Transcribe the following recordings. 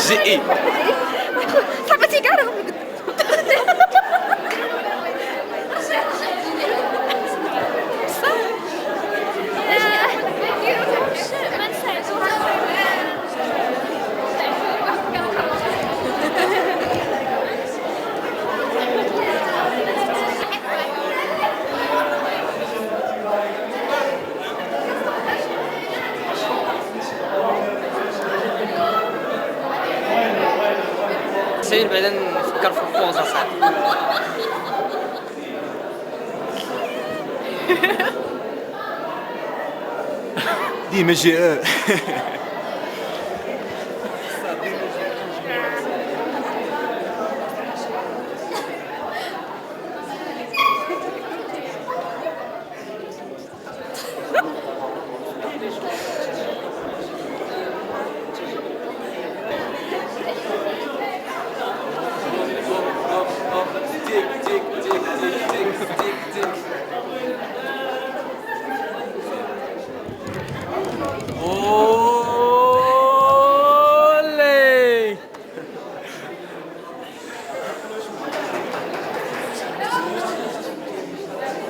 جي اي. صاحبتي كاع راهم سير بعدا نفكر في البوز اصاحبي. ديما جي أولي.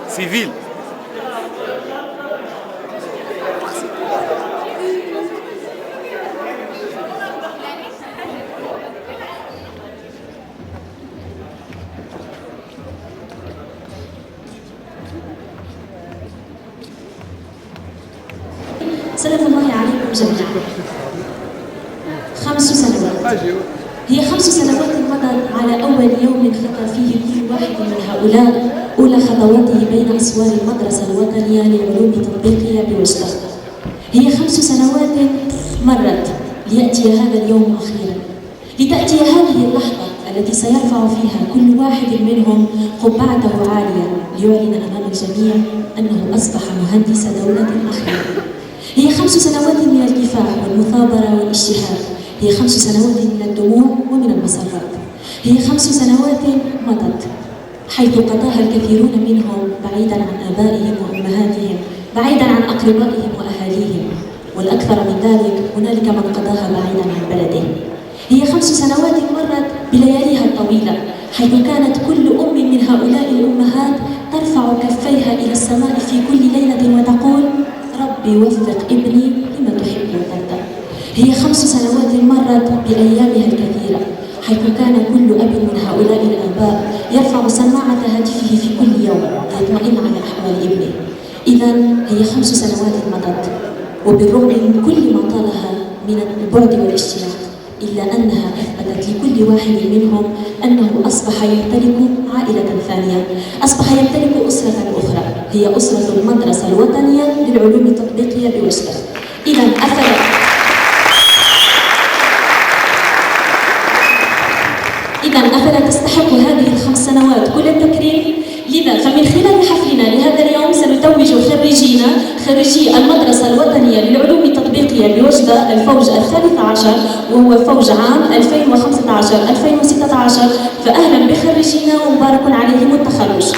سيفيل. سلام الله عليكم جميعا. 5 سنوات، هي 5 سنوات مضت على أول يوم خطى فيه كل واحد من هؤلاء أولى خطواته بين أسوار المدرسة الوطنية للعلوم التطبيقية بوجدة. هي 5 سنوات مرت ليأتي هذا اليوم أخيرا، لتأتي هذه اللحظة التي سيرفع فيها كل واحد منهم قبعته عالية ليعلن أمام الجميع أنه أصبح مهندس دولة أخيرا. هي 5 سنوات من الكفاح والمثابرة والاجتهاد، هي 5 سنوات من الدموع ومن المسرات، هي 5 سنوات مضت حيث قضاها الكثيرون منهم بعيدا عن آبائهم وأمهاتهم، بعيدا عن أقربائهم وأهاليهم، والأكثر من ذلك هنالك من قضاها بعيدا عن بلده. هي 5 سنوات مرت بلياليها الطويلة، حيث كانت كل أم من هؤلاء الأمهات ترفع كفيها إلى السماء في كل ليلة وتقول: ربي وفق ابني لما تحب وترضى. هي 5 سنوات مرت بأيامها الكثيرة، حيث كان كل أب من هؤلاء الآباء يرفع سماعة هاتفه في كل يوم ليطمئن على أحوال ابنه. إذن هي 5 سنوات مضت، وبالرغم من كل ما طالها من البعد والاشتياق، إلا أنها أثبتت لكل واحد منهم أنه أصبح يمتلك عائلة ثانية، أصبح يمتلك أسرة أخرى، هي أسرة المدرسة الوطنية للعلوم التطبيقية بوجدة. إذن أفلا تستحق هذه ال5 سنوات كل التكريم؟ لذا فمن خلال حفلنا لهذا اليوم سنتوج خريجي المدرسة الوطنية للعلوم التطبيقية بوجدة الفوج ال13، وهو فوج عام 2015-2016. فأهلا بخريجينا ومبارك عليهم التخرج.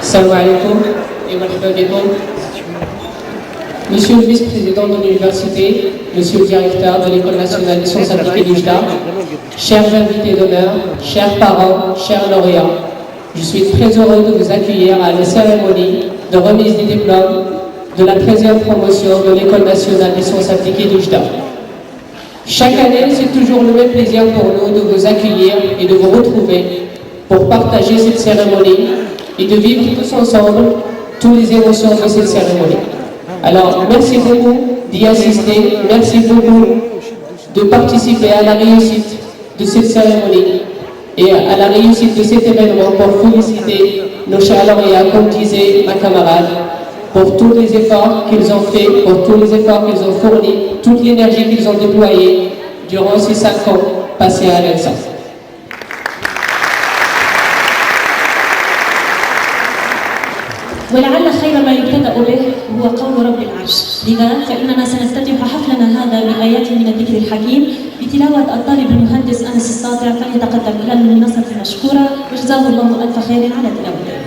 Salam alaikum et marhaba bikum. Monsieur le vice-président de l'université, monsieur le directeur de l'École nationale des sciences appliquées d'Oujda, chers invités d'honneur, chers parents, chers lauréats, je suis très heureux de vous accueillir à la cérémonie de remise des diplômes de la 13e promotion de l'École nationale des sciences appliquées d'Oujda. Chaque année, c'est toujours le même plaisir pour nous de vous accueillir et de vous retrouver pour partager cette cérémonie et de vivre tous ensemble toutes les émotions de cette cérémonie. Alors, merci beaucoup d'y assister, merci beaucoup de participer à la réussite de cette cérémonie et à la réussite de cet événement pour féliciter nos chers lauréats, comme disait ma camarade, pour tous les efforts qu'ils ont faits, pour tous les efforts qu'ils ont fournis, toute l'énergie qu'ils ont déployée durant ces 5 ans passés à l'ENSA. ولعل خير ما يبتدأ به هو قول رب العرش، لذا فإننا سنفتتح حفلنا هذا بآيات من الذكر الحكيم بتلاوة الطالب المهندس أنس الساطع، فليتقدم إلى المنصة مشكورا وجزاه الله ألف خير على تلاوته.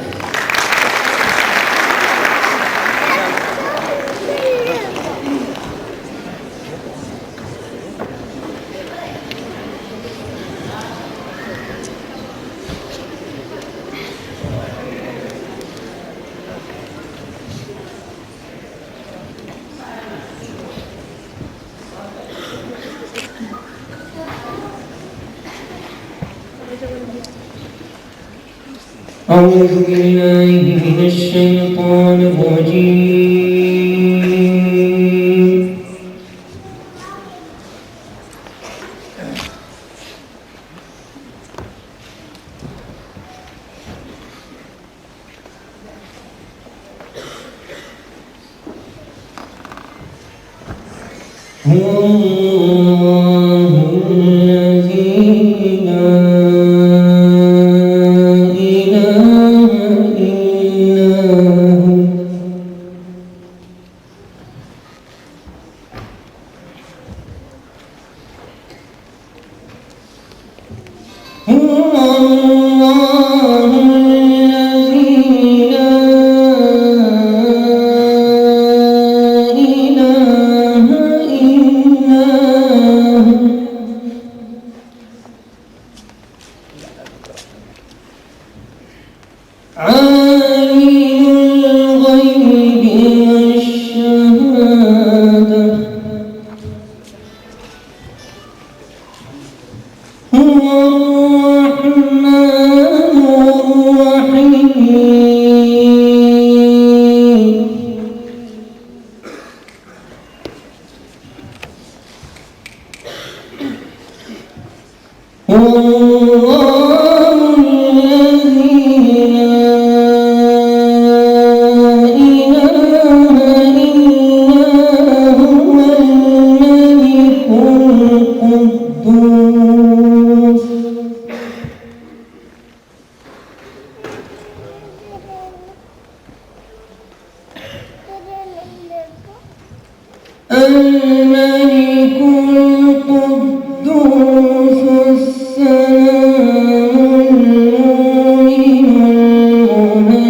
أعوذ بالله من الشيطان الرجيم. هو الله الذي لا الملك القدوس السلام المؤمن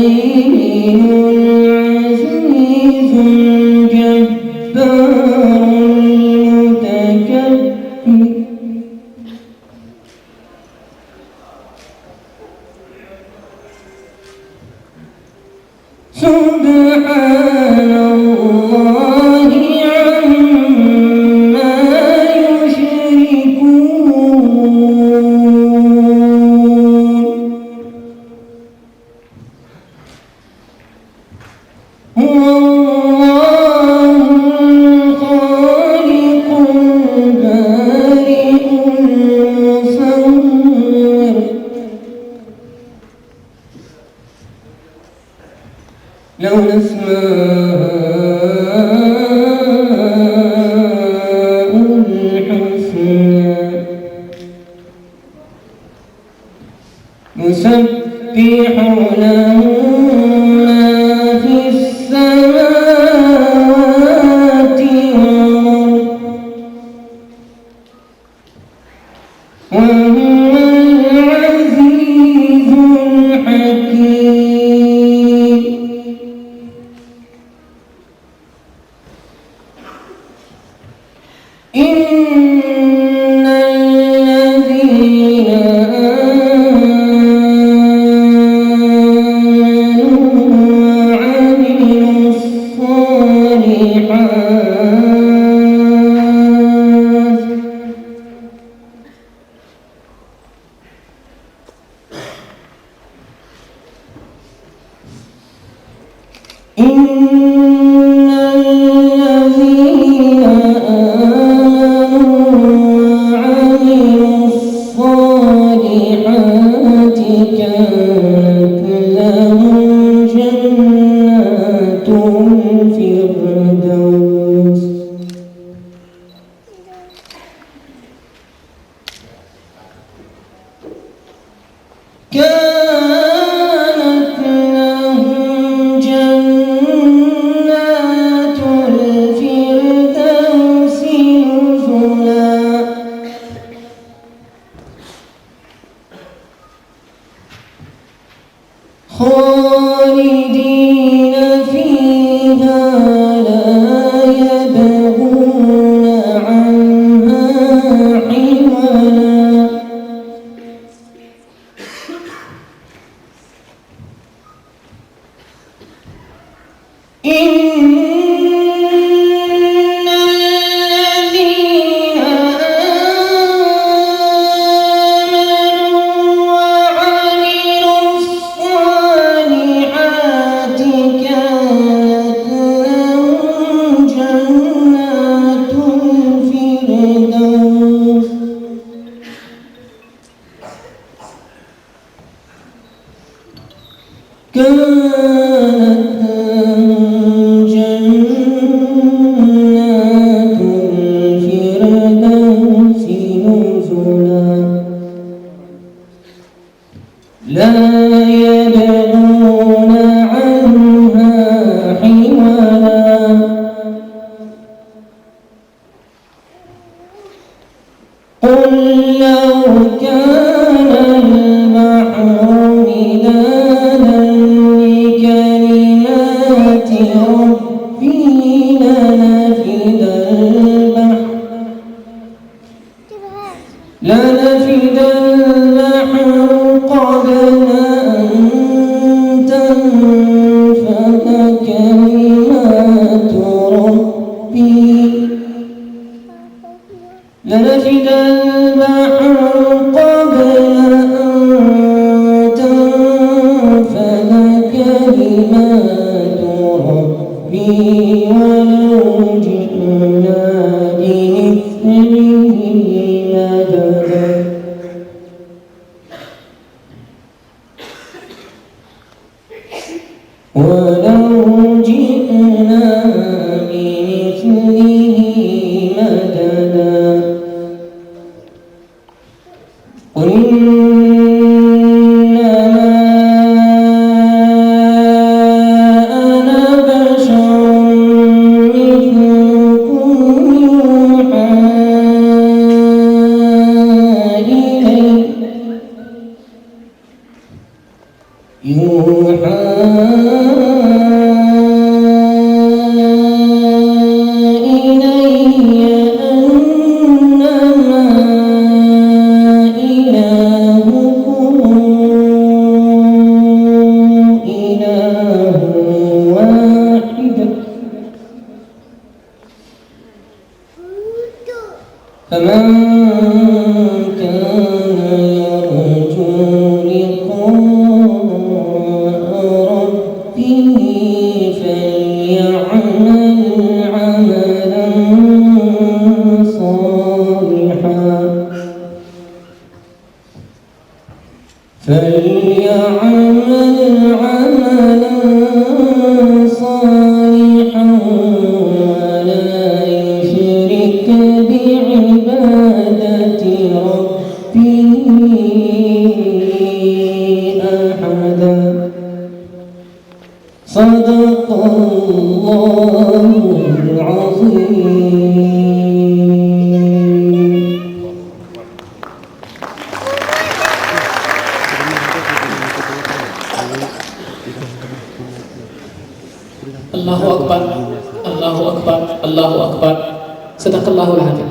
المهيمن العزيز الجبار المتكبر سبحان الله عما يشركون. هو الله الخالق لو كان البحر مدادا لكلمات ربي لنفد البحر قبل أن تنفد كلمات ربي لنفد البحر قبل أن تنفد كلمات ربي ولو جئنا بمثله مددا ولو جئنا بمثله مددا قل إنما أنا بشر مثلكم يوحى إلي أنما إلهكم إله واحد فمن كان يرجو لقاء ربه فليعمل عملا صالحا ولا يشرك بعبادة ربه أحدا صدق الله العظيم. Allahu Akbar, Allahu Akbar, Allahu Akbar. Sadaqallahu al-Azim.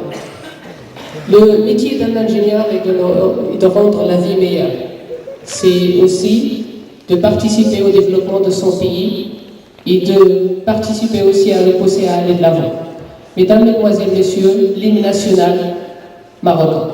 Le métier d'un ingénieur est de rendre la vie meilleure. C'est aussi de participer au développement de son pays et de participer aussi à le pousser à aller de l'avant. Mesdames, Mesdemoiselles, Messieurs, l'hymne national marocain.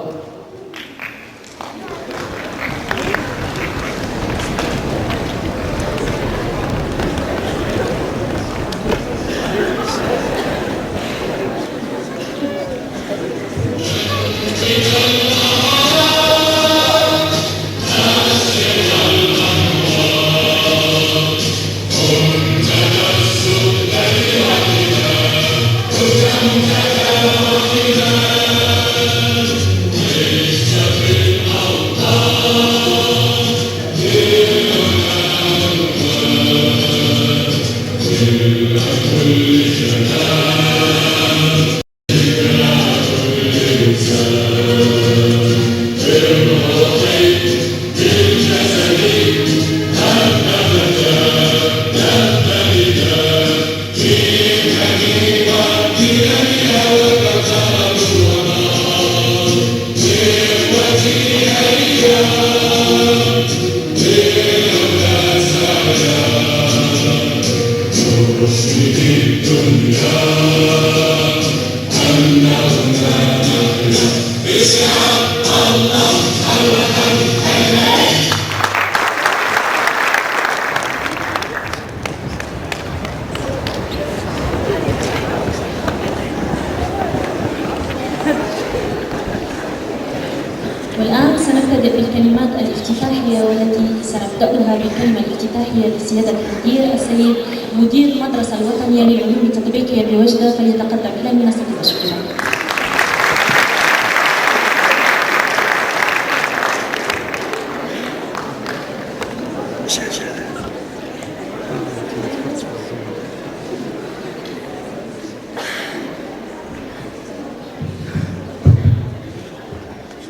والآن سنبتدئ بالكلمات الافتتاحية والتي سنبدأها بالكلمة الافتتاحية لسيادة المدير السيد مدير المدرسة الوطنية للعلوم التطبيقية بوجدة، فليتقدم إلى المنصة المشكورة.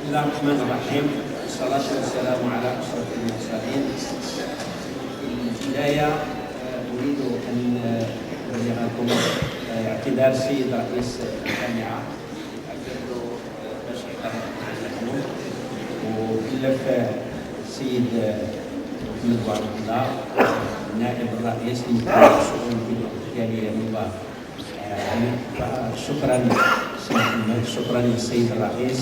الله الرحمن الرحيم والصلاة والسلام على أشرف المرسلين. في البداية أريد أن أبلغكم اعتذار السيد رئيس الجامعة أعتذر باش يقرر عنكم وكلف السيد محمد بوعبد الله نائب الرئيس للشؤون الجالية النواب. شكرا سيد محمد، شكرا للسيد الرئيس.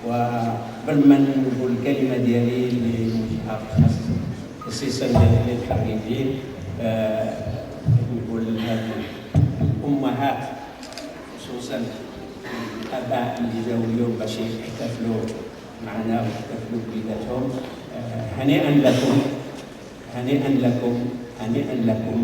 وقبل ما نقول الكلمه ديالي للموجهه خصيصا للخريجين نقول الامهات خصوصا الاباء اللي جاوا اليوم باش يحتفلوا معنا ويحتفلوا بولادهم، هنيئا لكم هنيئا لكم هنيئا لكم.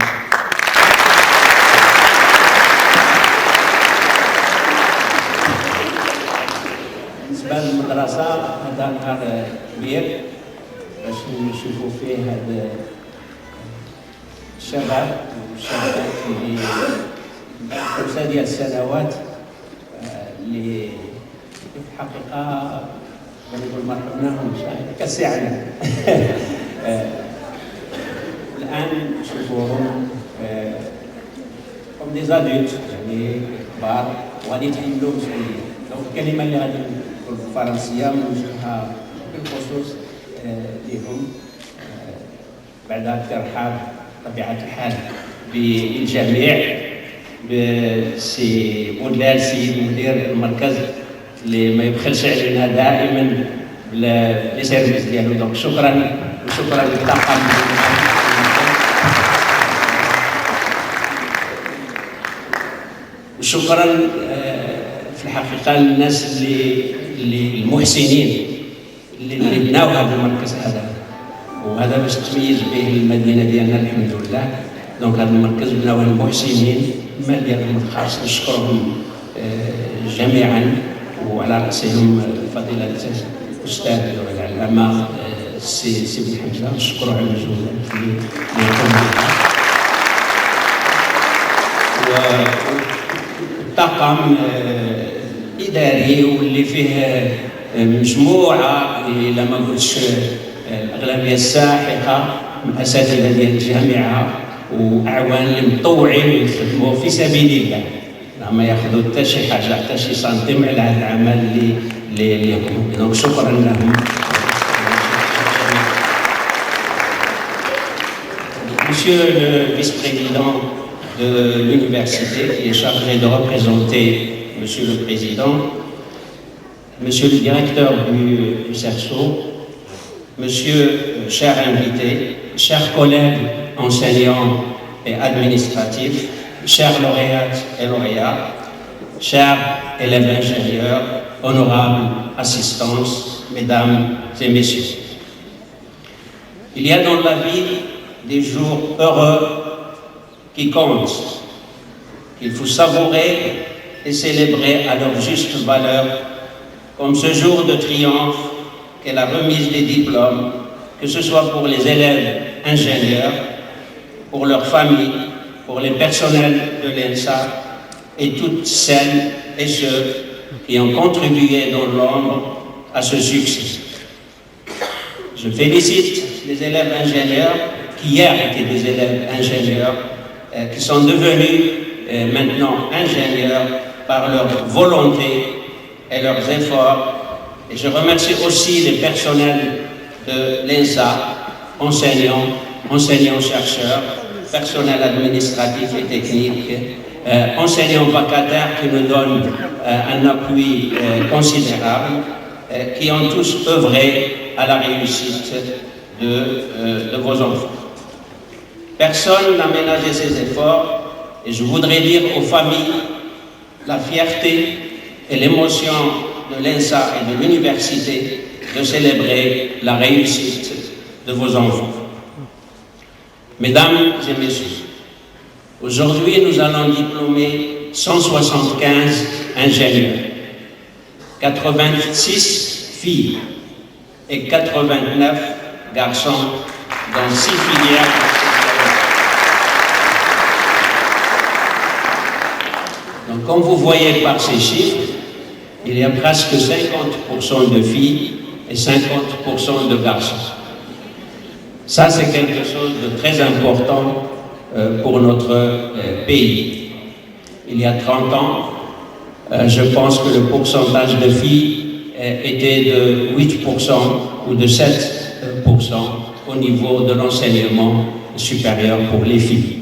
بالنسبه للمدرسه هذا نهار كبير باش نشوفوا فيه هذا الشباب والشابات اللي بعد 5 ديال السنوات اللي في الحقيقه نقول ما رحمناهمش كسعنا. الان نشوفوهم كوم دي زادولت يعني كبار وغادي يتحملوا مسؤوليه. دونك الكلمه اللي غادي نقول بالفرنسيه نوجهها بالخصوص لهم بعد الترحاب بطبيعه الحال بالجميع بسي بودلال السيد مدير المركز اللي ما يبخلش علينا دائما لي سيرفيس ديالو. دونك شكرا وشكرا للطاقم. وشكرا في الحقيقه للناس اللي المحسنين اللي بناو هذا المركز هذا، وهذا باش تميز به المدينه ديالنا الحمد لله. دونك هذا المركز بناوه المحسنين ما ديالهم الخاص نشكرهم جميعا وعلى راسهم فضيله الاستاذ والعلامه السي بن حمزه نشكره على المجهودات اللي يقوم بها. والطاقم الاداري واللي فيه مجموعه الا ما قلتش الاغلبيه الساحقه من اساتذه ديال الجامعه واعوان المطوعين يخدموا في سبيل الله، ما ياخذوا حتى شي حاجه حتى شي سنتيم على هذا العمل اللي يقوموا به. دونك شكرا لهم. Monsieur le vice-président de l'université qui est chargé de représenter Monsieur le Président, Monsieur le directeur du CERSO, Monsieur, chers invités, chers collègues enseignants et administratifs, chers lauréates et lauréats, chers élèves ingénieurs, honorables assistances, mesdames et messieurs. Il y a dans la vie des jours heureux qui comptent, qu'il faut savourer et célébrer à leur juste valeur, comme ce jour de triomphe qu'est la remise des diplômes, que ce soit pour les élèves ingénieurs, pour leurs familles, pour les personnels de l'ENSA et toutes celles et ceux qui ont contribué dans l'ombre à ce succès. Je félicite les élèves ingénieurs qui hier étaient des élèves ingénieurs, qui sont devenus maintenant ingénieurs par leur volonté et leurs efforts. Et je remercie aussi les personnels de l'ENSA, enseignants-chercheurs, personnel administratif et technique, enseignants vacataires qui nous donnent un appui considérable, qui ont tous œuvré à la réussite de vos enfants. Personne n'a ménagé ses efforts et je voudrais dire aux familles la fierté et l'émotion de l'ENSA et de l'université de célébrer la réussite de vos enfants. Mesdames et messieurs, aujourd'hui nous allons diplômer 175 ingénieurs, 86 filles et 89 garçons dans 6 filières. Donc comme vous voyez par ces chiffres, il y a presque 50% de filles et 50% de garçons. Ça, c'est quelque chose de très important pour notre pays. Il y a 30 ans, je pense que le pourcentage de filles était de 8% ou de 7% au niveau de l'enseignement supérieur pour les filles.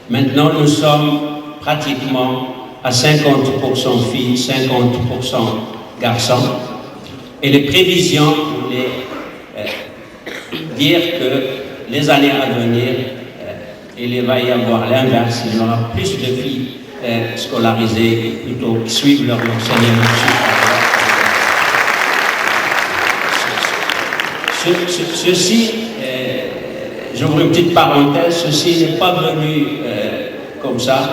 Maintenant, nous sommes pratiquement à 50% filles, 50% garçons. Et les prévisions voulaient dire que les années à venir, il va y avoir l'inverse, il y aura plus de filles scolarisées plutôt qui suivent leur enseignement supérieur. Ceci, j'ouvre une petite parenthèse, ceci n'est pas venu comme ça,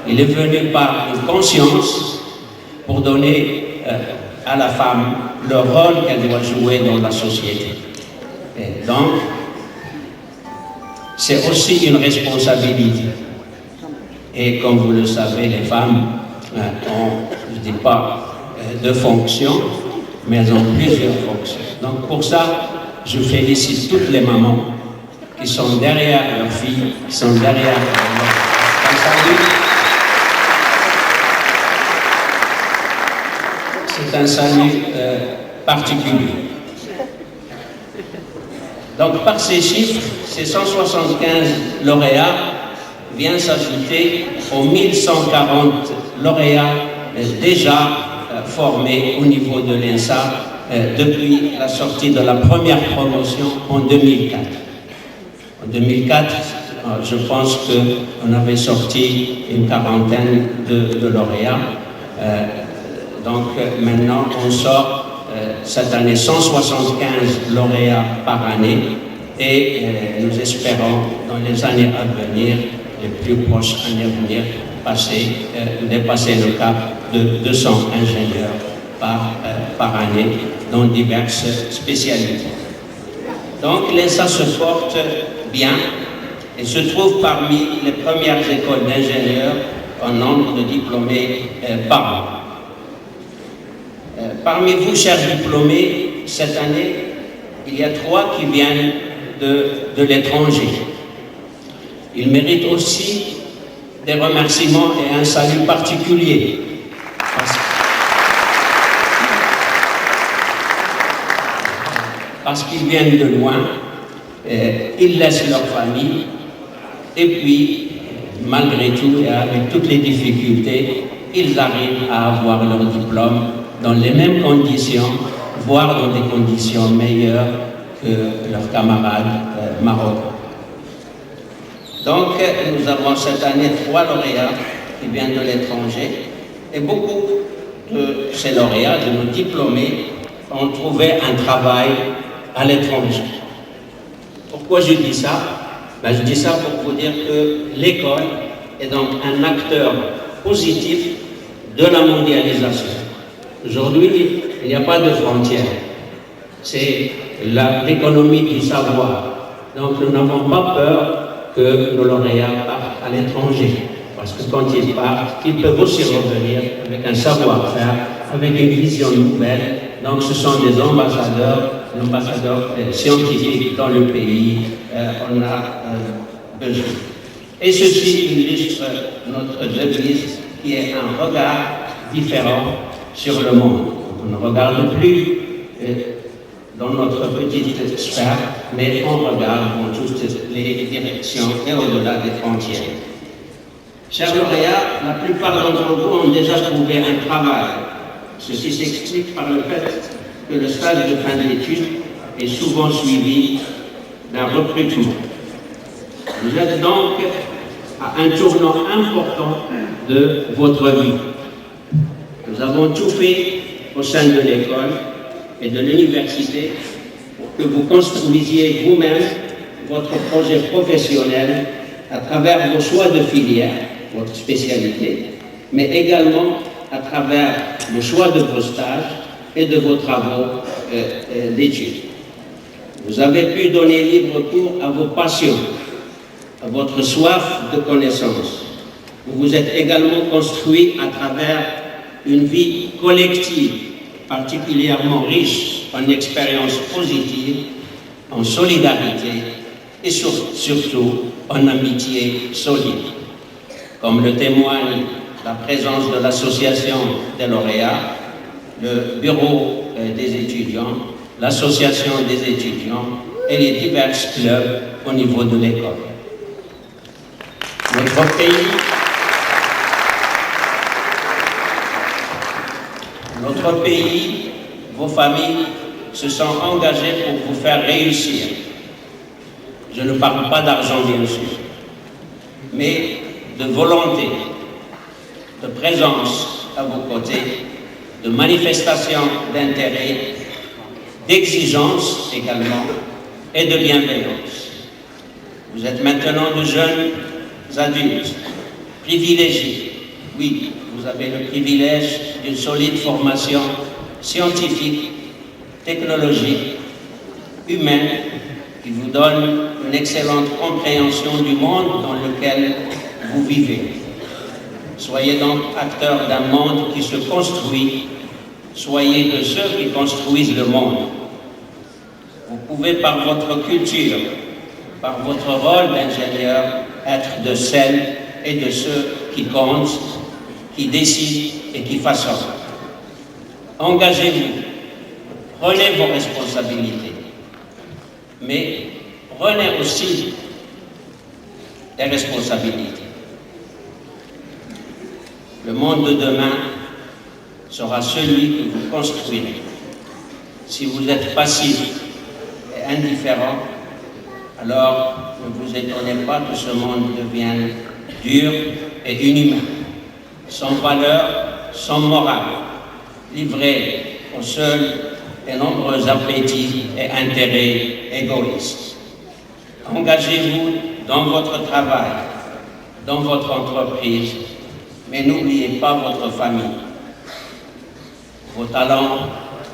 il est venu par une conscience pour donner à la femme le rôle qu'elle doit jouer dans la société. Et donc, c'est aussi une responsabilité. Et comme vous le savez, les femmes ont, je ne dis pas deux fonctions, mais elles ont plusieurs fonctions. Donc pour ça, je félicite toutes les mamans qui sont derrière leurs filles, qui sont derrière leur salut. C'est un salut particulier. Donc par ces chiffres, ces 175 lauréats viennent s'ajouter aux 1140 lauréats déjà formés au niveau de l'INSA depuis la sortie de la première promotion en 2004. En 2004, je pense qu'on avait sorti une quarantaine de lauréats. Donc maintenant, on sort cette année 175 lauréats par année et nous espérons dans les années à venir, les plus proches années à venir, dépasser le cap de 200 ingénieurs par année dans diverses spécialités. Donc l'INSA se porte bien et se trouve parmi les premières écoles d'ingénieurs en nombre de diplômés par an. Parmi vous, chers diplômés, cette année, il y a 3 qui viennent de l'étranger. Ils méritent aussi des remerciements et un salut particulier. Parce qu'ils viennent de loin, ils laissent leur famille, et puis, malgré tout et avec toutes les difficultés, ils arrivent à avoir leur diplôme dans les mêmes conditions, voire dans des conditions meilleures que leurs camarades marocains. Donc, nous avons cette année 3 lauréats qui viennent de l'étranger, et beaucoup de ces lauréats, de nos diplômés, ont trouvé un travail à l'étranger. Pourquoi je dis ça? Je dis ça pour vous dire que l'école est donc un acteur positif de la mondialisation. Aujourd'hui, il n'y a pas de frontières. C'est l'économie du savoir. Donc nous n'avons pas peur que nos lauréats partent à l'étranger. Parce que quand ils partent, ils peuvent aussi revenir avec un savoir-faire, avec une vision nouvelle. Donc ce sont des ambassadeurs scientifiques dans le pays. On a besoin. Et ceci illustre notre devise qui est un regard différent sur le monde. On ne regarde plus dans notre petite sphère, mais on regarde dans toutes les directions et au-delà des frontières. Chers lauréats, la plupart d'entre vous ont déjà trouvé un travail. Ceci s'explique par le fait que le stage de fin d'études est souvent suivi d'un recrutement. Vous êtes donc à un tournant important de votre vie. Nous avons tout fait au sein de l'école et de l'université pour que vous construisiez vous-même votre projet professionnel à travers vos choix de filière, votre spécialité, mais également à travers le choix de vos stages et de vos travaux d'études. Vous avez pu donner libre cours à vos passions, à votre soif de connaissance. Vous vous êtes également construit à travers une vie collective particulièrement riche en expériences positives, en solidarité et surtout en amitié solide, comme le témoigne la présence de l'association des lauréats, le bureau des étudiants, l'association des étudiants et les divers clubs au niveau de l'école. Notre pays, vos familles se sont engagées pour vous faire réussir. Je ne parle pas d'argent, bien sûr, mais de volonté, de présence à vos côtés, de manifestation d'intérêt, d'exigence également et de bienveillance. Vous êtes maintenant de jeunes adultes, privilégiés. Oui, vous avez le privilège d'une solide formation scientifique, technologique, humaine, qui vous donne une excellente compréhension du monde dans lequel vous vivez. Soyez donc acteurs d'un monde qui se construit, soyez de ceux qui construisent le monde. Vous pouvez par votre culture, par votre rôle d'ingénieur, être de celles et de ceux qui comptent, qui décident et qui façonnent. Engagez-vous, prenez vos responsabilités, mais prenez aussi des responsabilités. Le monde de demain sera celui que vous construirez. Si vous êtes passif et indifférent, alors ne vous étonnez pas que ce monde devienne dur et inhumain, sans valeur, sans morale, livré aux seuls et nombreux appétits et intérêts égoïstes. Engagez-vous dans votre travail, dans votre entreprise, mais n'oubliez pas votre famille. Vos talents,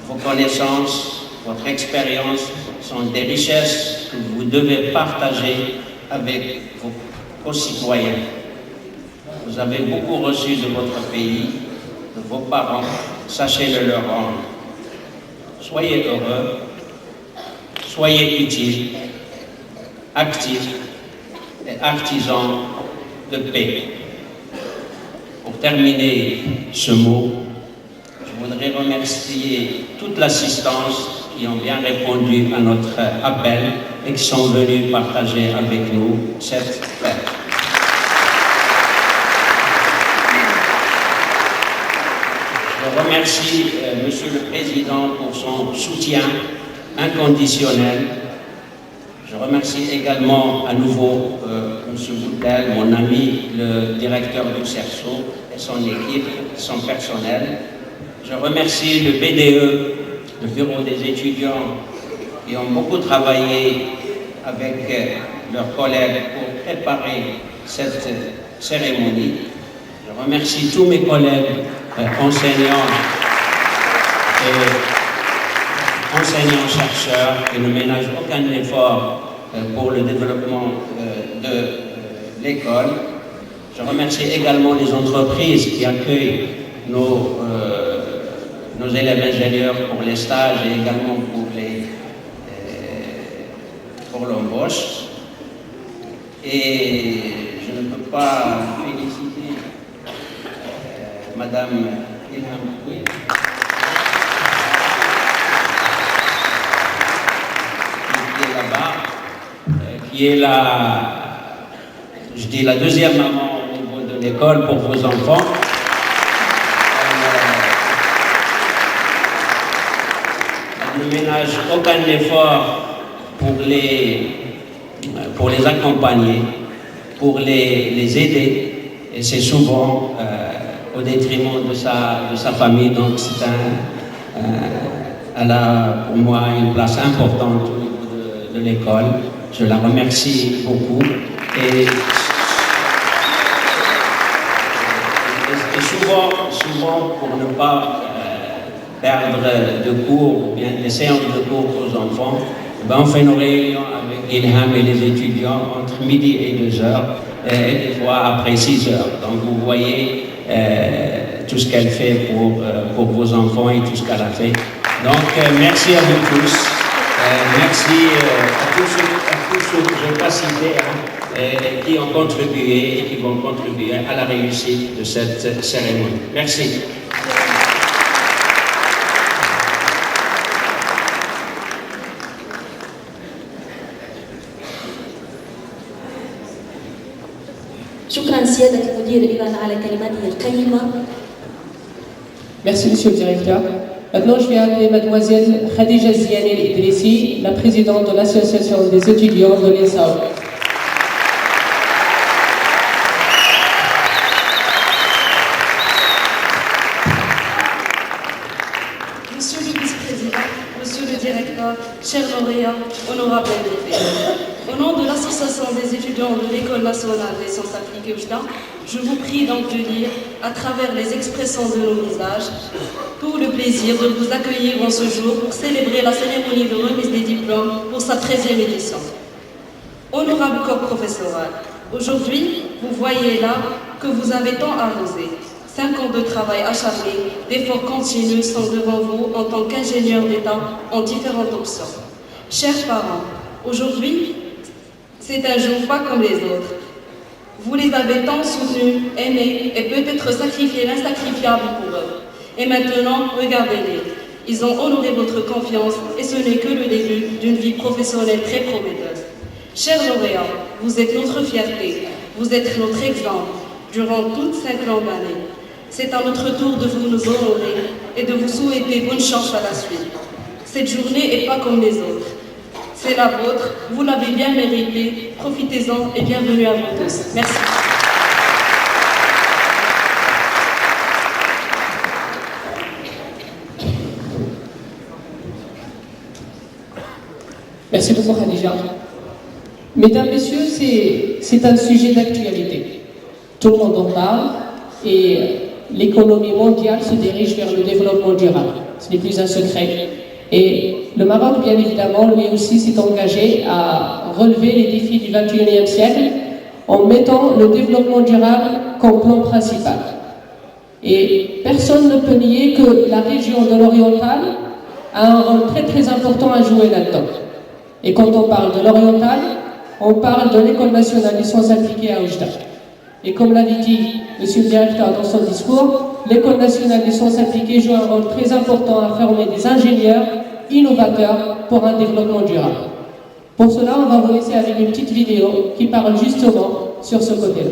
vos connaissances, votre expérience sont des richesses que vous devez partager avec vos concitoyens. Vous avez beaucoup reçu de votre pays, de vos parents, sachez-le leur rendre. Soyez heureux, soyez utiles, actifs et artisans de paix. Pour terminer ce mot, je voudrais remercier toute l'assistance qui ont bien répondu à notre appel et qui sont venus partager avec nous cette fête. Je remercie Monsieur le Président pour son soutien inconditionnel. Je remercie également à nouveau M. Boutel, mon ami, le directeur du CERSO, et son équipe, son personnel. Je remercie le BDE, le Bureau des étudiants, qui ont beaucoup travaillé avec leurs collègues pour préparer cette cérémonie. Je remercie tous mes collègues enseignants et enseignants-chercheurs qui ne ménagent aucun effort pour le développement de l'école. Je remercie également les entreprises qui accueillent nos élèves ingénieurs pour les stages et également pour l'embauche. Et je ne peux pas féliciter Madame Ilham Boué, qui est là-bas, qui est la deuxième maman au niveau de l'école pour vos enfants. Elle ne ménage aucun effort pour les accompagner, pour les aider, et c'est souvent au détriment de sa famille. Donc elle a pour moi une place importante au niveau de l'école. Je la remercie beaucoup. Et souvent, pour ne pas perdre de cours ou bien des séances de cours aux enfants, on fait nos réunions avec Ilham et les étudiants entre midi et 2 heures, et des fois après 6 heures. Donc vous voyez, tout ce qu'elle fait pour vos enfants et tout ce qu'elle a fait. Donc, merci à vous tous. Merci à tous ceux que je n'ai pas cités, qui ont contribué et qui vont contribuer à la réussite de cette cérémonie. Merci. شكرا سيادة المدير إذا على كلماته القيمة. Merci, monsieur le directeur. Maintenant, je vais appeler mademoiselle Khadija Ziane El-Idrissi, la présidente de l'association des étudiants de l'ESAO. Monsieur le vice-président, monsieur le directeur, chers lauréats, honorables invités. Au nom de l'association des étudiants de l'École nationale des sciences appliquées Oujda, je vous prie donc de lire, à travers les expressions de nos visages, tout le plaisir de vous accueillir en ce jour pour célébrer la cérémonie de remise des diplômes pour sa 13e édition. Honorable corps professoral, aujourd'hui, vous voyez là que vous avez tant arrosé. 5 ans de travail acharné, d'efforts continus sont devant vous en tant qu'ingénieur d'État en différentes options. Chers parents, aujourd'hui, c'est un jour pas comme les autres. Vous les avez tant soutenus, aimés et peut-être sacrifié l'insacrifiable pour eux. Et maintenant, regardez-les. Ils ont honoré votre confiance et ce n'est que le début d'une vie professionnelle très prometteuse. Chers lauréats, vous êtes notre fierté, vous êtes notre exemple durant toutes 5 longues années. C'est à notre tour de vous nous honorer et de vous souhaiter bonne chance à la suite. Cette journée n'est pas comme les autres. C'est la vôtre, vous l'avez bien méritée, profitez-en et bienvenue à vous tous. Merci. Merci beaucoup, Khadija. Mesdames, Messieurs, c'est un sujet d'actualité. Tout le monde en parle et l'économie mondiale se dirige vers le développement durable. Ce n'est plus un secret. Et le Maroc, bien évidemment, lui aussi s'est engagé à relever les défis du XXIe siècle en mettant le développement durable comme plan principal. Et personne ne peut nier que la région de l'Oriental a un rôle très très important à jouer là-dedans. Et quand on parle de l'Oriental, on parle de l'École nationale des sciences appliquées à Oujda. Et comme l'avait dit M. le directeur dans son discours, l'École nationale des sciences appliquées joue un rôle très important à former des ingénieurs innovateurs pour un développement durable. Pour cela, on va vous laisser avec une petite vidéo qui parle justement sur ce côté-là.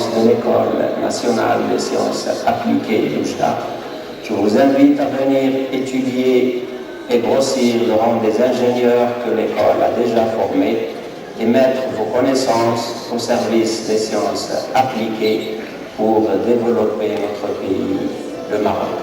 naissance de l'École nationale des sciences appliquées d'Oujda. Je vous invite à venir étudier et grossir le rang des ingénieurs que l'école a déjà formés et mettre vos connaissances au service des sciences appliquées pour développer notre pays, le Maroc.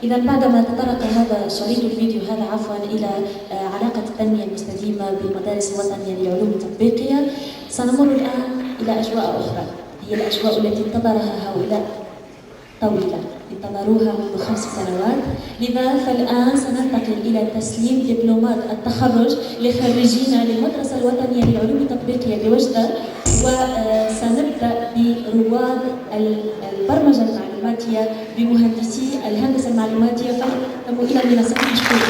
إذا بعدما تطرق هذا شريط الفيديو هذا إلى علاقة التنمية المستدامة بالمدارس الوطنية للعلوم التطبيقية، سنمر الآن إلى أجواء أخرى، هي الأجواء التي انتظرها هؤلاء طويلة، انتظروها منذ 5 سنوات. لذا فالآن سننتقل إلى تسليم دبلومات التخرج لخريجينا للمدرسة الوطنية للعلوم التطبيقية بوجدة، وسنبدأ برواد البرمجة المعلوماتية بمهندسي الهندسة المعلوماتية، فانتموا إلى المنصة مشكورين.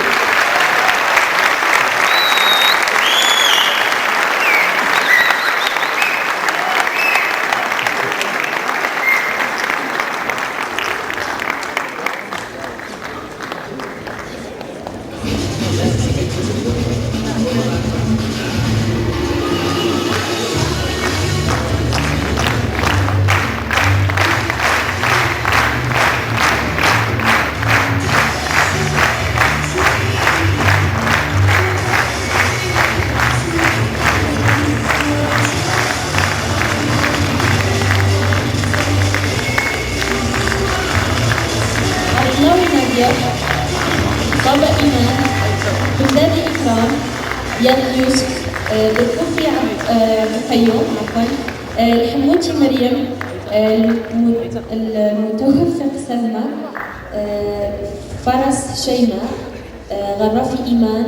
بابا إيمان، بلدان إكرام، يان يوسف، بالكوفي الفيوم الحموتي مريم، المتوفق سلمى، فرس شيماء، غرافي إيمان،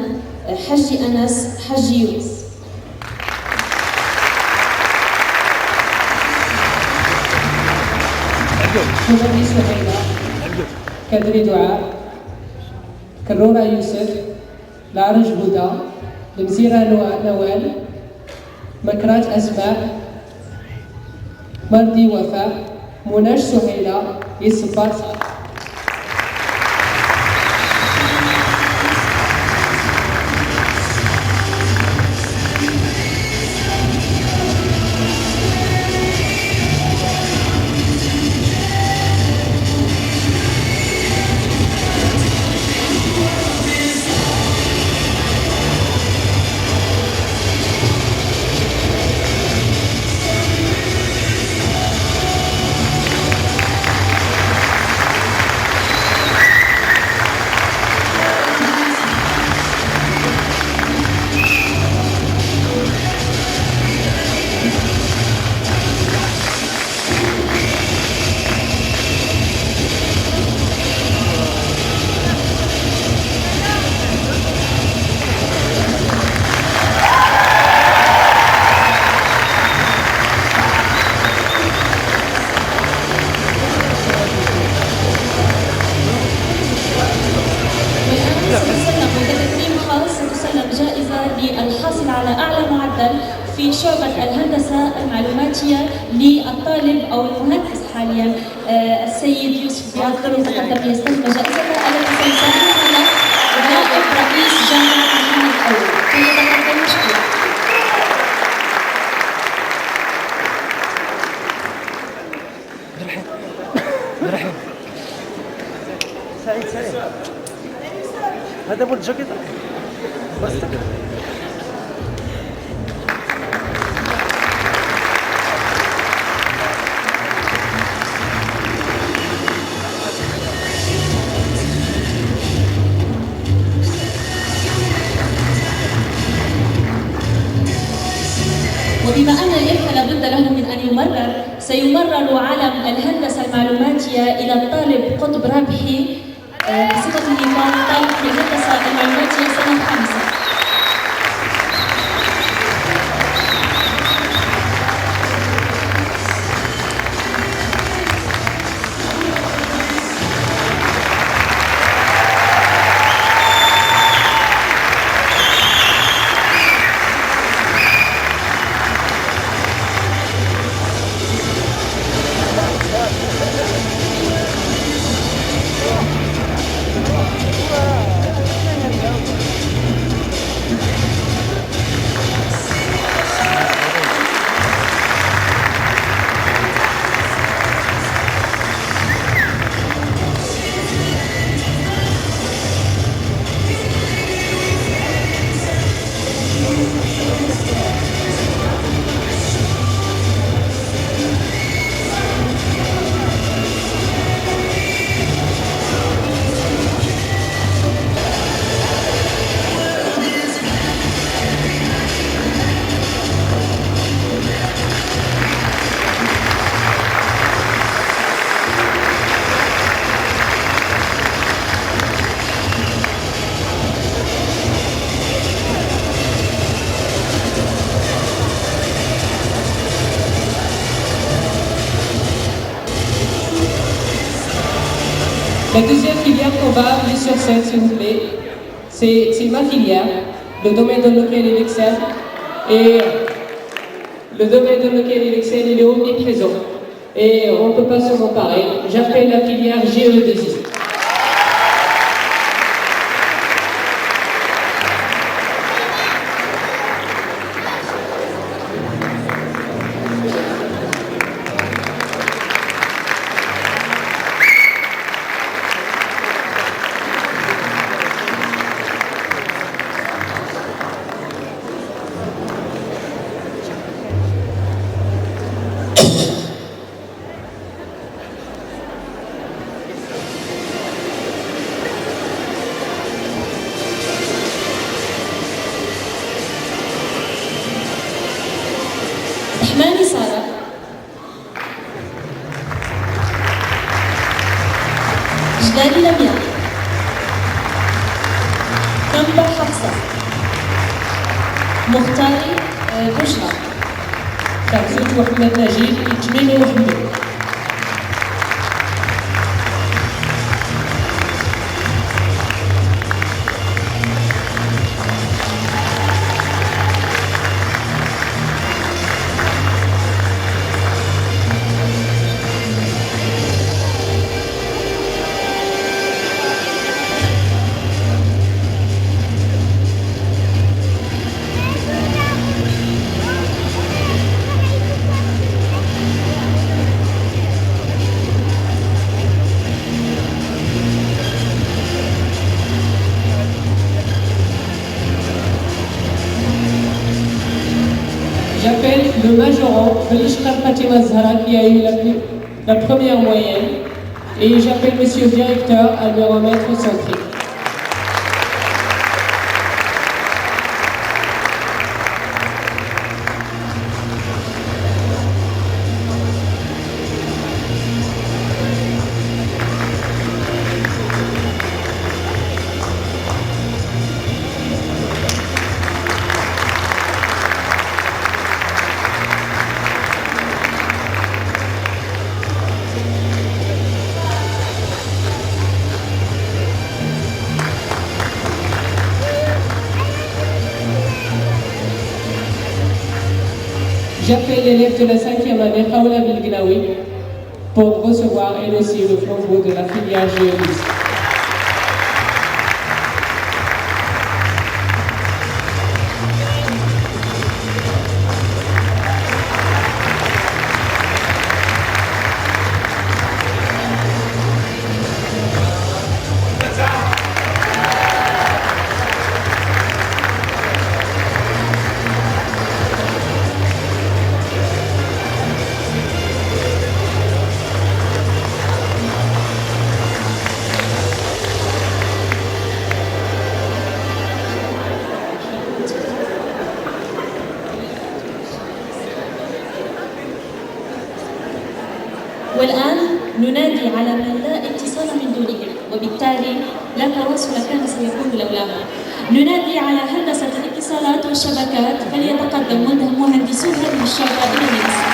حجي أنس، حجي يونس. مغني سهيلة، كدري دعاء، كرورة يوسف، العرج هدى، المزيرة نوال، مكرات أسماء، مردي وفاء، مناش سهيلة، يصبر. للحاصل على أعلى معدل في شعبة الهندسة المعلوماتية للطالب أو المهندس حاليا السيد يوسف بياض يتقدم ليستلم جائزته التي سيساهمها نائب رئيس جامعة محمد الأول. فليتقدم مشكورا. سعيد هذا ابو الجاكيت بس وبما أن الإرث لا بد له من أن يمرر، سيمرر علم الهندسة المعلوماتية إلى الطالب قطب رابحي بصفته طالب في الهندسة المعلوماتية سنة 5. La deuxième filière qu'on va amener sur scène, s'il vous plaît, c'est ma filière, le domaine dans lequel il excelle. Et le domaine dans lequel il excelle, il est omniprésent. Et on ne peut pas s'en emparer. J'appelle la filière GE2I. رحماني سارة، جدالي لميا، كمبر حفصة، مختاري بشرى، شمسوت وحمد نجيب، إجميل وحمد. majorant Belishkar Fatima Zahra qui a eu la première moyenne. Et j'appelle monsieur le directeur à lui remettre son prix. J'appelle l'élève de la 5e année, Khaoula Bilgnaoui, pour recevoir elle aussi le flambeau de la filière géodésie. والآن ننادي على من لا اتصال من دونهم وبالتالي لا تواصل كان سيكون لولاهم. ننادي على هندسة الاتصالات والشبكات فليتقدم مهندسو هذه الشعبة إلى المنصة.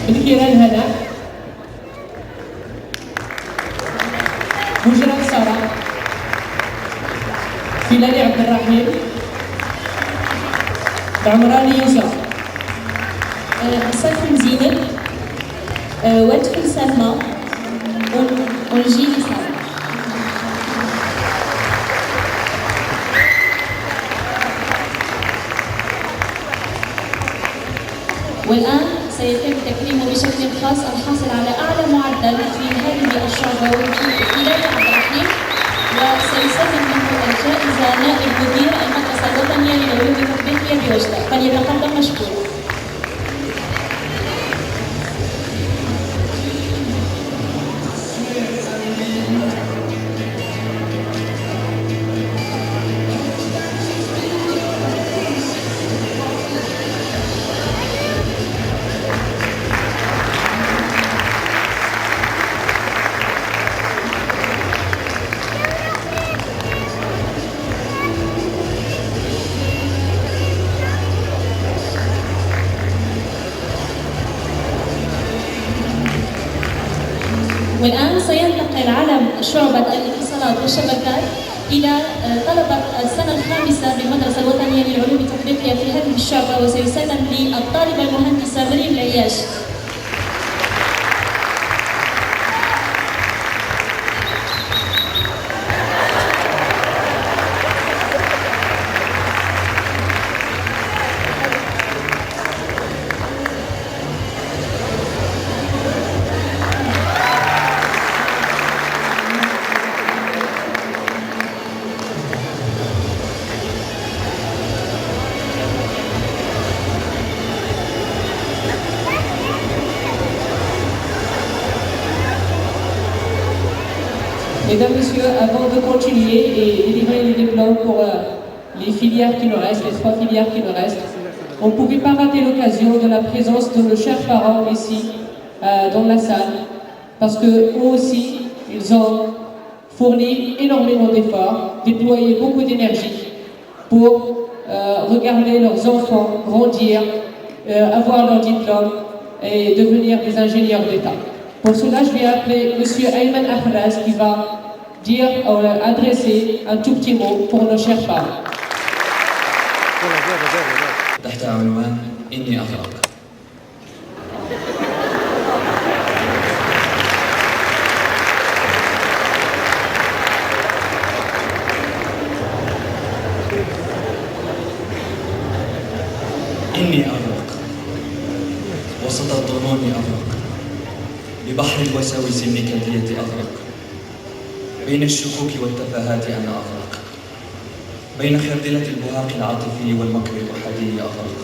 الكيران هنا بوجرة سارة فيلاني عبد الرحيم العمراني يوسف سلفم زينب وادخل سلمى ونجيلي سلمى. والآن سيتم تكريمه بشكل خاص الحاصل على أعلى معدل في هذه الشعبة وفيلاني عبد الرحيم، وسيسلم له الجائزة نائب مدير المدرسة الوطنية للعلوم التطبيقية بوجدة، فليتقدم مشكورا. والآن سينتقل علم شعبة الاتصالات والشبكات إلى طلبة السنة الخامسة بالمدرسة الوطنية للعلوم التطبيقية في هذه الشعبة، وسيسلم للطالبة المهندسة مريم العياش. Mesdames, Messieurs, avant de continuer et délivrer les diplômes pour les filières qui nous restent, les 3 filières qui nous restent, on ne pouvait pas rater l'occasion de la présence de nos chers parents ici, dans la salle, parce qu'eux aussi, ils ont fourni énormément d'efforts, déployé beaucoup d'énergie pour regarder leurs enfants grandir avoir leur diplôme et devenir des ingénieurs d'État. Pour cela, je vais appeler M. Ayman Ahraz qui va adresser un tout petit mot pour nos chers parents. تحت عنوان إني أغرق. إني أغرق وسط الظنون أغرق ببحر الوساوس النكدية أغرق بين الشكوك والتفاهات أنا أغرق بين خردلة البهاق العاطفي والمكر الأحادي أغرق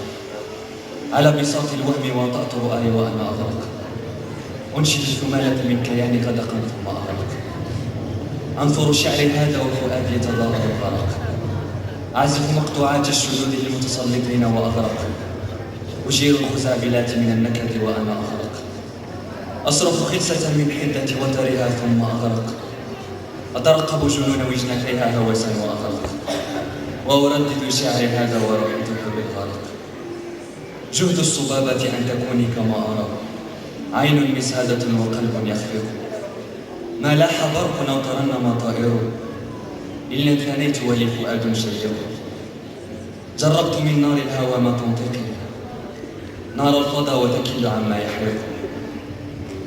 على بساط الوهم وطأت رؤاي وأنا أغرق أنشد الثمالة من كياني غدقا ثم أغرق أنثر شعري هذا وفؤادي يتضاءل الغرق أعزف مقطوعات الشذوذ المتسلطين وأغرق أجير الخزعبلات من النكد وأنا أغرق أصرخ خلسة من حدة وترها ثم أغرق أترقب جنون وجنتيها هوسا وأغرق وأردد شعري هذا ورأيته بالغرق جهد الصبابة أن تكوني كما أرى عين مسهدة وقلب يخفق ما لاح برق أو ترنم طائر إلا ثنيت ولي فؤاد شيق جربت من نار الهوى ما تنطقي نار الفضا وتكل عما يحرق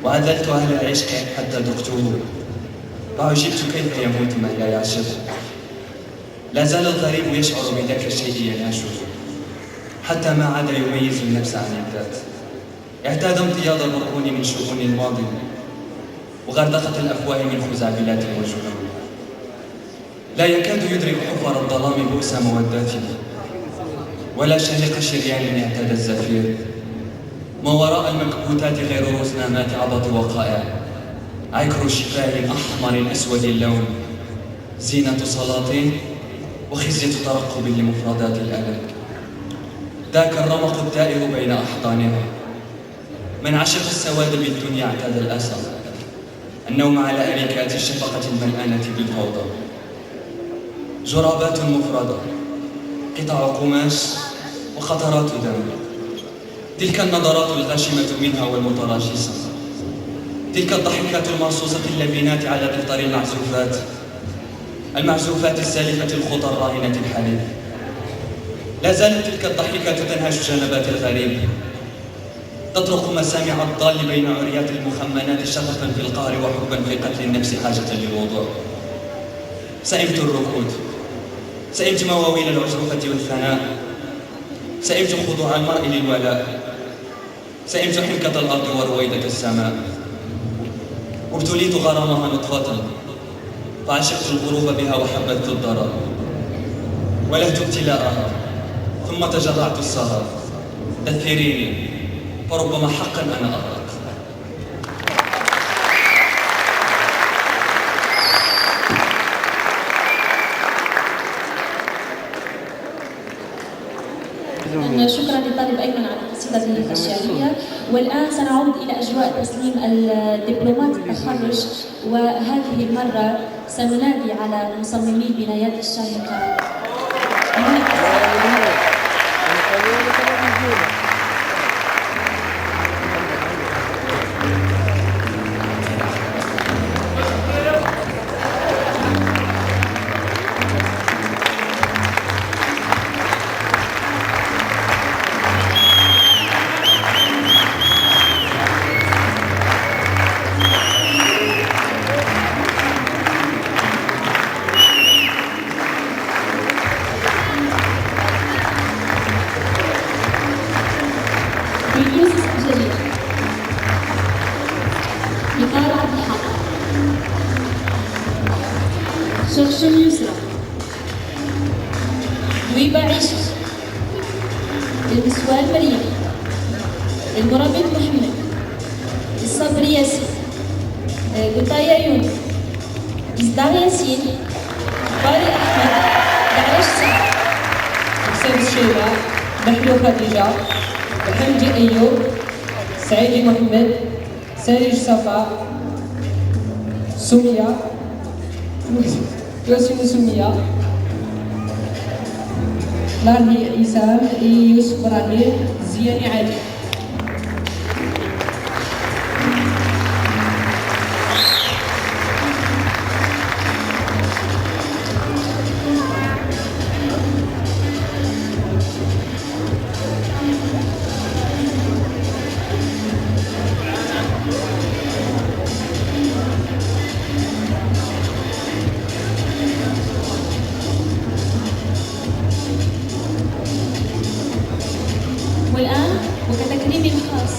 وعذلت أهل العشق حتى ذقته فعجبت كيف يموت من لا يعشق لا زال الغريب يشعر بذاك الشيء يناشد حتى ما عاد يميز النفس عن الذات اعتاد امتياض البرهون من شؤون الماضي وغردقة الأفواه من خزعبلات وجنون لا يكاد يدرك حفر الظلام بؤس موداته ولا شهق شريان اعتاد الزفير ما وراء المكبوتات غير رزنامات عبط وقائع عكر شفاه أحمر أسود اللون زينة سلاطين وخزية ترقب لمفردات الألم ذاك الرمق الدائر بين أحضانها من عشق السواد بالدنيا اعتاد الأسى النوم على أريكات الشفقة الملآنة بالفوضى جرابات مفردة قطع قماش وخطرات دم تلك النظرات الغاشمة منها والمتراجسة تلك الضحكات المرصوصة اللبنات على دفتر المعزوفات السالفة الخطى الراهنة الحليب لا زالت تلك الضحكات تنهش جنبات الغريب تطرق مسامع الضال بين عريات المخمنات شغفا في القهر وحبا في قتل النفس حاجة للوضوء سئمت الركود سئمت مواويل العزوفة والثناء سئمت خضوع المرء للولاء سئمت حنكة الأرض ورويدة السماء وابتليت غرامها نطفة فعشقت الغروب بها وحبذت الضرر ولهت ابتلاءها ثم تجرعت السهر دثريني فربما حقا أنا أغرق شكرا للطالب أيمن على قصيدته الشعرية. والآن سنعود إلى أجواء تسليم الدبلومات التخرج، وهذه المرة سننادي على مصممي البنايات الشاهقة. شرشم يسرى، دويبة عيشة، النسوان مريم، المرابط محمد، الصبر ياسين، قطايا يونس، إصدار ياسين، طارق أحمد، دعيش سعد، حسين الشيبة، محلو خديجة، محمدي أيوب، سعيد محمد، سارج صفا، سمية، ياسين سمية، لارمي إسام يوسف برامير زياني علي. والآن وكتكريم خاص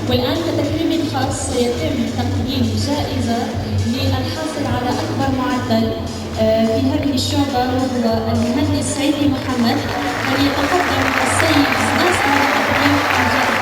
والآن كتكريم خاص سيتم تقديم جائزة للحاصل على أكبر معدل في هذه الشعبة وهو المهندس سعيدي محمد، وليتقدم السيد ناصر لتقديم الجائزة.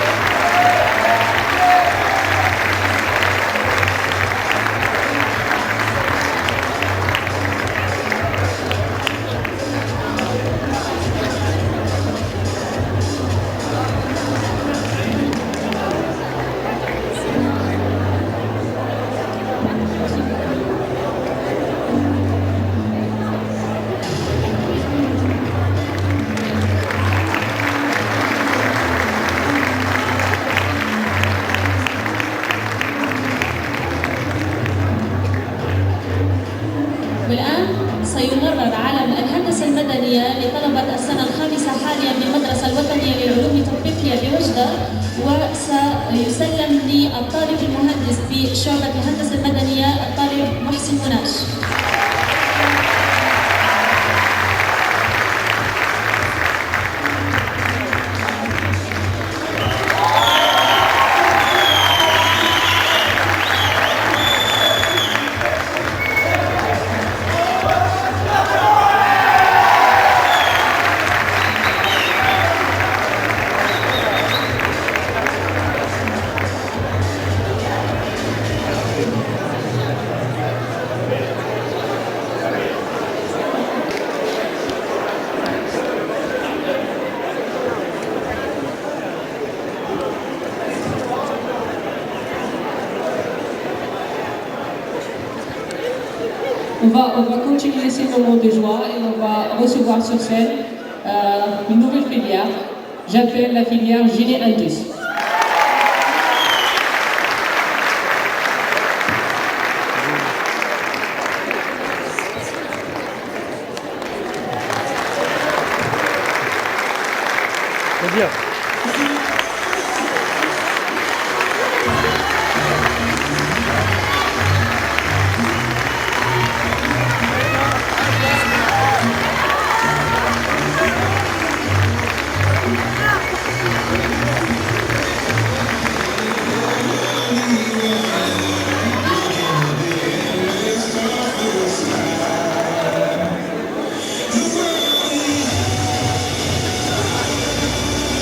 والآن سيمرر علم الهندسة المدنية لطلبة السنة الخامسة حاليا بالمدرسة الوطنية للعلوم التطبيقية بوجدة، وسيسلم للطالب المهندس بشعبة الهندسة المدنية الطالب محسن مناش. On va continuer ces moments de joie et on va recevoir sur scène une nouvelle filière. J'appelle la filière Génie Indus. C'est bien.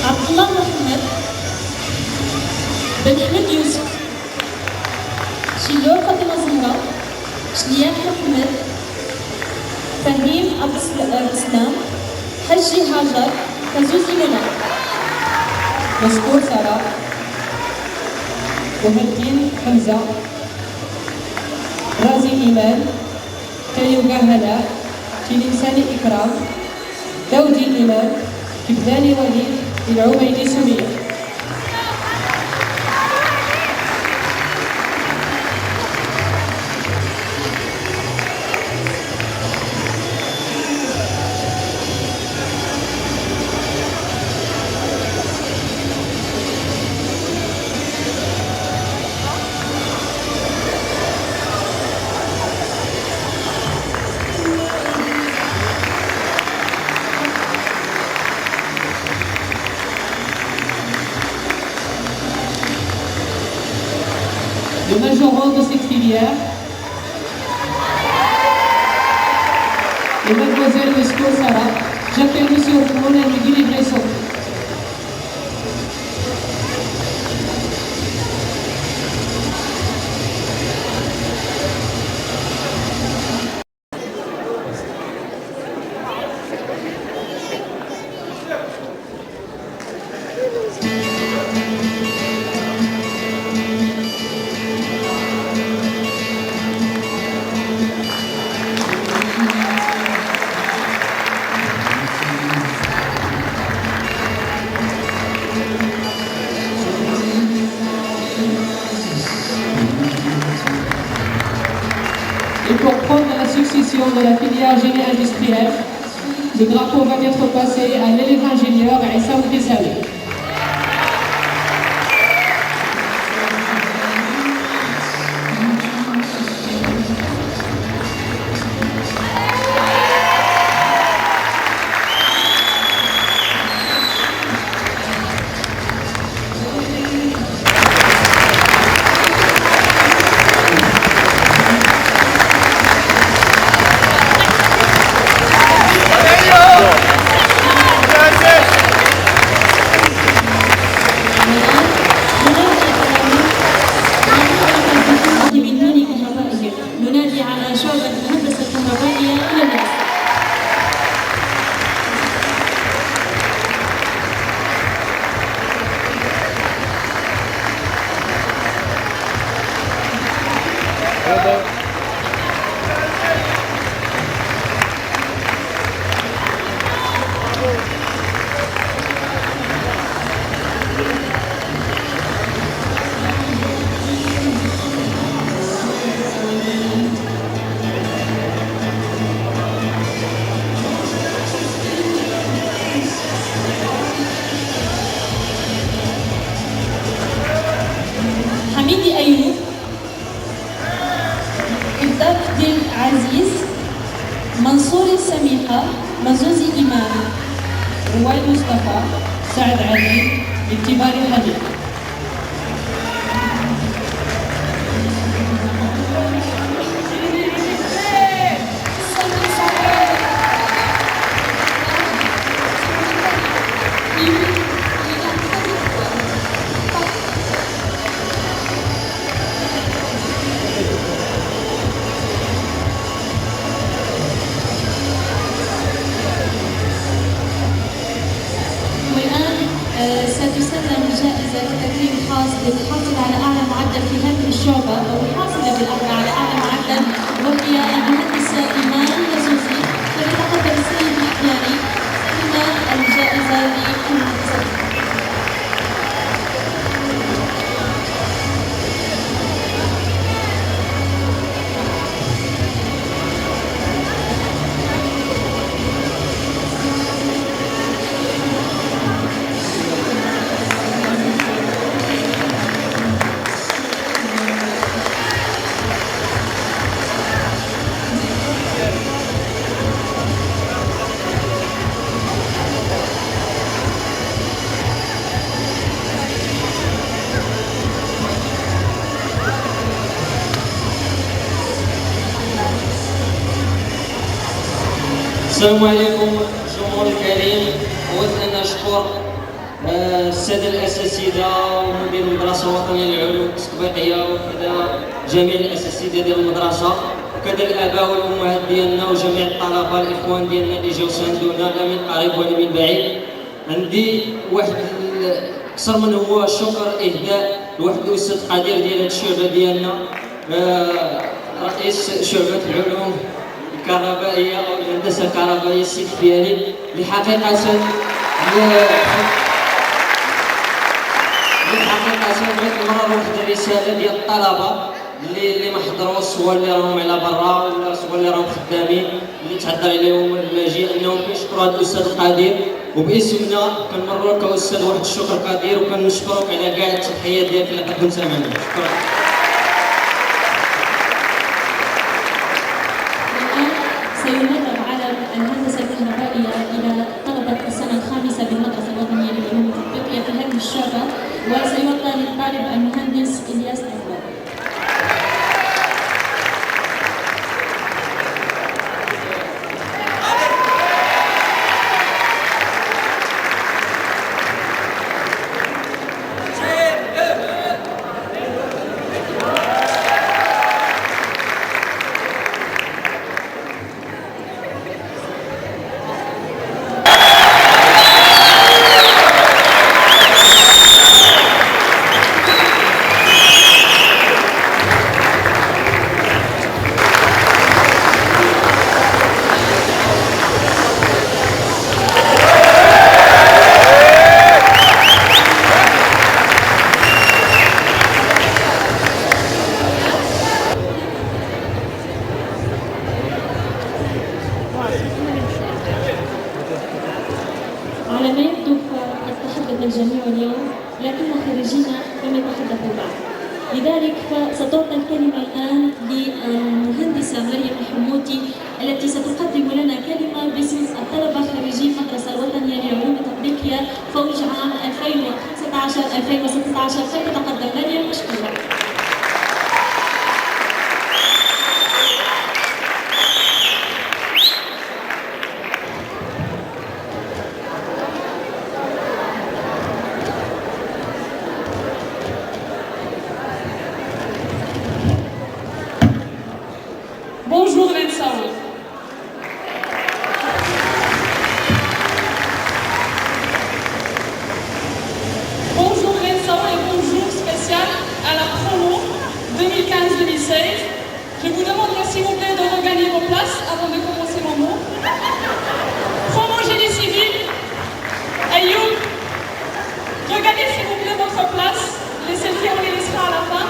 عبد الله محمد بن حمد يوسف، شلو فاطمة زهرة، شليان محمد، فهيم عبد السلام، حجي هاجر، كزوزي منى. مشكور سارة، وهب الدين حمزة، رازي إيمان، تيوغا هناء، تلمساني إكرام، داودي إيمان، كبداني وليد، العبيدي سمية. Le majorant de cette filière et Mademoiselle Vesco Sarah. J'appelle Monsieur Othman à lui délivrer son prix. Et pour prendre la succession de la filière génie industrielle, le drapeau va être passé à l'élève ingénieur Issa Oudisawi. ننادي على شعبة الهندسة الكهربائية إلى الرأس. حميدي أيوب، عبد العزيز، منصور السميحة، مزوزي إمام، رواد مصطفى، سعد علي، انتباه الحديد. ستسلم جائزة تكريم خاص للحاصل على أعلى معدل في هذه الشعبة أو الحاصلة بالأمر على أعلى معدل، وهي المهندسة إيمان مزوزي. فليتقدم السيد الإحياني ثم الجائزة للمهندسة. السلام عليكم جمهور الكريم. أود أن أشكر السادة الأساتذة ومدير المدرسة الوطنية للعلوم التطبيقية وكذا جميع الأساتذة ديال المدرسة وكذا الآباء والأمهات ديالنا وجميع الطلبة الإخوان ديالنا اللي جاو ساندونا لا من قريب ولا من بعيد. عندي واحد أكثر من هو شكر إهداء لواحد الأستاذ قدير ديال هاد الشعبة ديالنا، رئيس شعبة العلوم الكهربائية أو الهندسة الكهربائية السيد فياني، اللي حقيقة بغيت نمرر واحد الرسالة ديال الطلبة اللي ما حضروش، سواء اللي راهم على برا ولا سواء اللي راهم خدامين، اللي تعذر عليهم المجيء، انهم كيشكروا هذا الاستاذ القدير، وباسمنا كنمرروا لك استاذ واحد الشكر قدير وكنشكرك على كاع التضحيات ديالك اللي قدمتها معنا. شكرا. سيمرر على الهندسة الكهربائية إلى طلبة السنة الخامسة بالمدرسة الوطنية للعلوم التطبيقية في هذه الشعبة، وسيعطى للطالب المهندس إلياس أحمد. يتحدث الجميع اليوم لكن خريجينا لم يتحدثوا بعد. لذلك فستعطى الكلمة الآن للمهندسة مريم الحمودي التي ستقدم لنا كلمة باسم الطلبة خريجي المدرسة الوطنية لعلوم تطبيقية فوج عام 2015-2016. فلتتقدم مريم مشكورة. Bonjour l'ENSAO. Bonjour l'ENSAO et bonjour spécial à la promo 2015-2016. Je vous demanderai s'il vous plaît de regagner vos places avant de commencer mon mot. Promo génie civil, Ayoub, regagnez s'il vous plaît votre place. Les selfies on les laissera à la fin.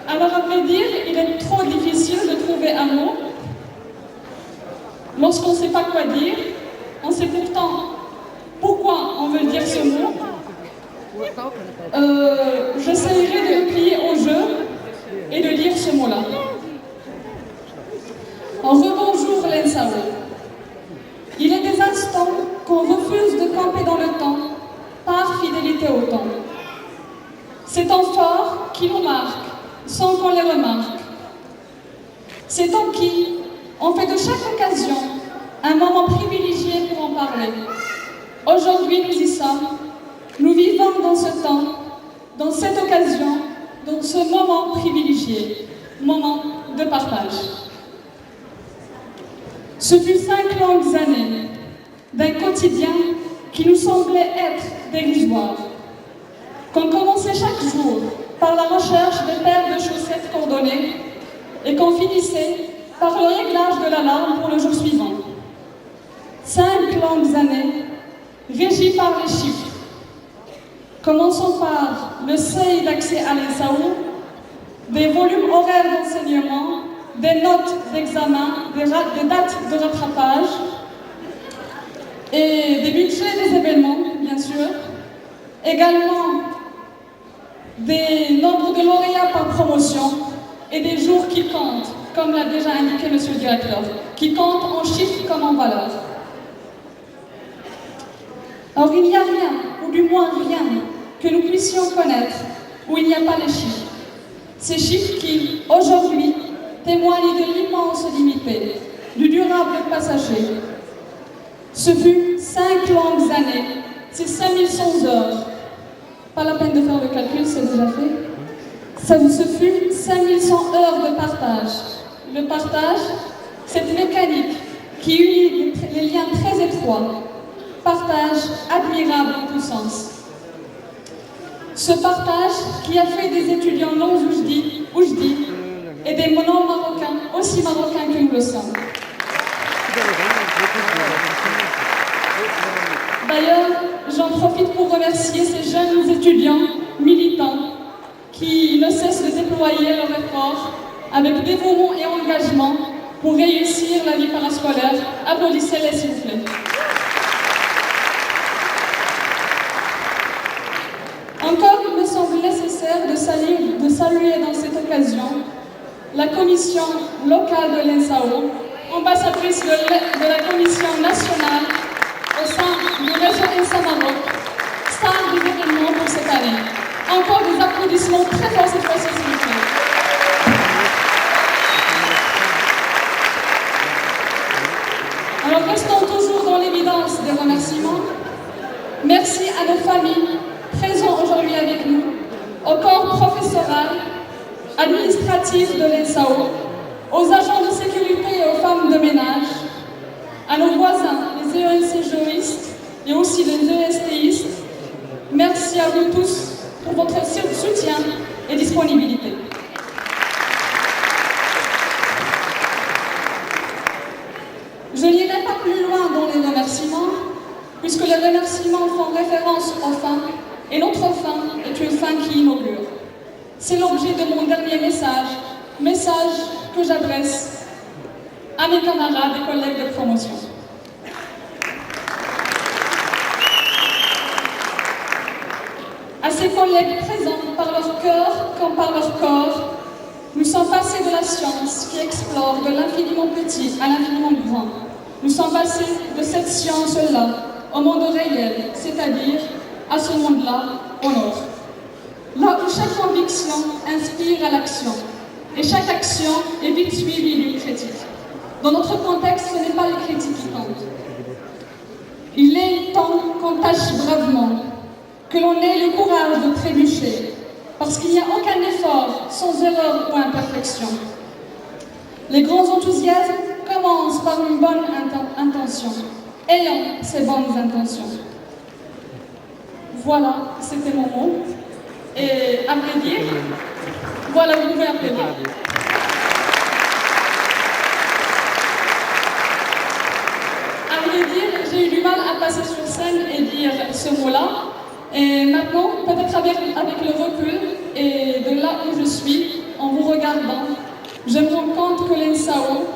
Alors à vrai dire, il est trop difficile de trouver un mot. Lorsqu'on ne sait pas quoi dire, on sait pourtant pourquoi on veut dire ce mot. J'essaierai de me plier au jeu et de lire ce mot-là. En rebonjour l'ENSAO. Il est des instants qu'on refuse de camper dans le temps par fidélité au temps. Ces temps forts qui nous marquent sans qu'on les remarque. Ces temps qui ont fait de chaque occasion un moment privilégié pour en parler. Aujourd'hui, nous y sommes. Nous vivons dans ce temps, dans cette occasion, dans ce moment privilégié, moment de partage. Ce fut 5 longues années d'un quotidien qui nous semblait être dérisoire. Qu'on commençait chaque jour par la recherche de paires de chaussettes coordonnées et qu'on finissait par le réglage de l'alarme pour le jour suivant. 5 longues années régies par les chiffres. Commençons par le seuil d'accès à l'ENSAO, des volumes horaires d'enseignement, des notes d'examen, des dates de rattrapage et des budgets des événements, bien sûr. Également des nombres de lauréats par promotion et des jours qui comptent, comme l'a déjà indiqué Monsieur le Directeur, qui comptent en chiffres comme en valeurs. Or, il n'y a rien, ou du moins rien, que nous puissions connaître où il n'y a pas les chiffres. Ces chiffres qui, aujourd'hui, témoignent de l'immense limité, du durable passager. Ce fut 5 longues années, c'est 5100 heures. Pas la peine de faire le calcul, c'est déjà fait. Ce fut 5100 heures de partage. Le partage, cette mécanique qui unit les liens très étroits. Partage admirable en tous sens. Ce partage qui a fait des étudiants non oujdi et des non-marocains aussi marocains que nous le sommes. D'ailleurs, j'en profite pour remercier ces jeunes étudiants militants qui ne cessent de déployer leur effort avec dévouement et engagement pour réussir la vie parascolaire. Applaudissez-les s'il vous plaît. Encore, il me semble nécessaire de saluer dans cette occasion la commission locale de l'ENSAO, ambassadrice de la commission nationale au sein du réseau ENSA Maroc, star des événements pour cette année. Encore des applaudissements très forts cette fois-ci, s'il vous plaît. Alors restons toujours dans l'évidence des remerciements. Merci à nos familles présents aujourd'hui avec nous, au corps professoral, administratif de l'ENSAO, aux agents de sécurité et aux femmes de ménage, à nos voisins, les ENC-joïstes et aussi les ESTistes. Merci à vous tous pour votre soutien et disponibilité. Je n'irai pas plus loin dans les remerciements, puisque les remerciements font référence aux fins, et notre fin est une fin qui inaugure. C'est l'objet de mon dernier message que j'adresse à mes camarades et collègues de promotion. À ces collègues présents par leur cœur comme par leur corps, nous sommes passés de la science qui explore de l'infiniment petit à l'infiniment grand. Nous sommes passés de cette science-là au monde réel, c'est-à-dire à ce monde-là, au nôtre. Là où chaque conviction inspire à l'action, et chaque action est vite suivie d'une critique. Dans notre contexte, ce n'est pas les critiques qui comptent. Il est temps qu'on tâche bravement, que l'on ait le courage de trébucher, parce qu'il n'y a aucun effort sans erreur ou imperfection. Les grands enthousiasmes commencent par une bonne intention. Ayons ces bonnes intentions. Voilà, c'était mon mot. Et à vrai dire, voilà, vous pouvez applaudir. À vrai dire, j'ai eu du mal à passer sur scène et dire ce mot-là. Et maintenant, peut-être avec le recul et de là où je suis, en vous regardant, je me rends compte que l'ENSAO,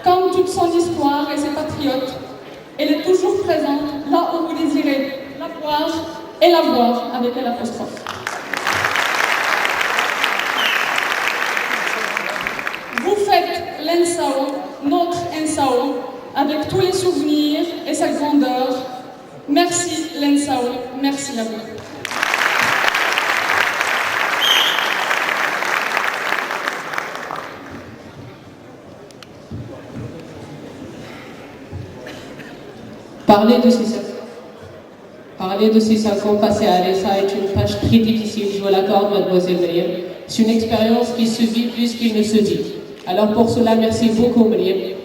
comme toute son histoire et ses patriotes, elle est toujours présente là où vous désirez la voir et la voir avec l'apostrophe. Vous faites l'ENSAO, notre ENSAO, avec tous les souvenirs et sa grandeur. Merci l'ENSAO, merci à vous. Parler de ces 5 ans passés à l'ESA est une tâche très difficile, je vous l'accorde, mademoiselle Myriam. C'est une expérience qui se vit plus qu'il ne se dit. Alors pour cela, merci beaucoup Myriam.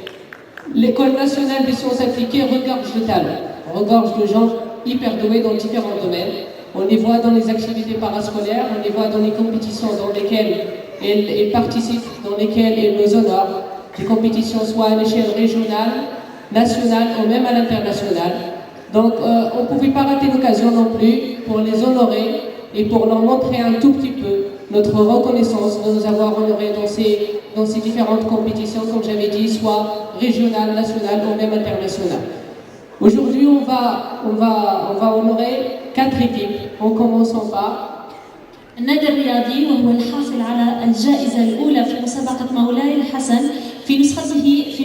L'École nationale des sciences appliquées regorge de talents, regorge de gens hyper doués dans différents domaines. On les voit dans les activités parascolaires, on les voit dans les compétitions dans lesquelles elles participent, dans lesquelles elles nous honorent. Des compétitions soit à l'échelle régionale, nationale ou même à l'international. Donc on ne pouvait pas rater l'occasion non plus pour les honorer et pour leur montrer un tout petit peu notre reconnaissance de nous avoir honorés dans ces différentes compétitions, comme j'avais dit, soit régionales, nationales ou même internationales. Aujourd'hui, on va honorer 4 équipes, en commençant par النادي الرياضي وهو الحاصل على الجائزة الأولى في مسابقة مولاي الحسن في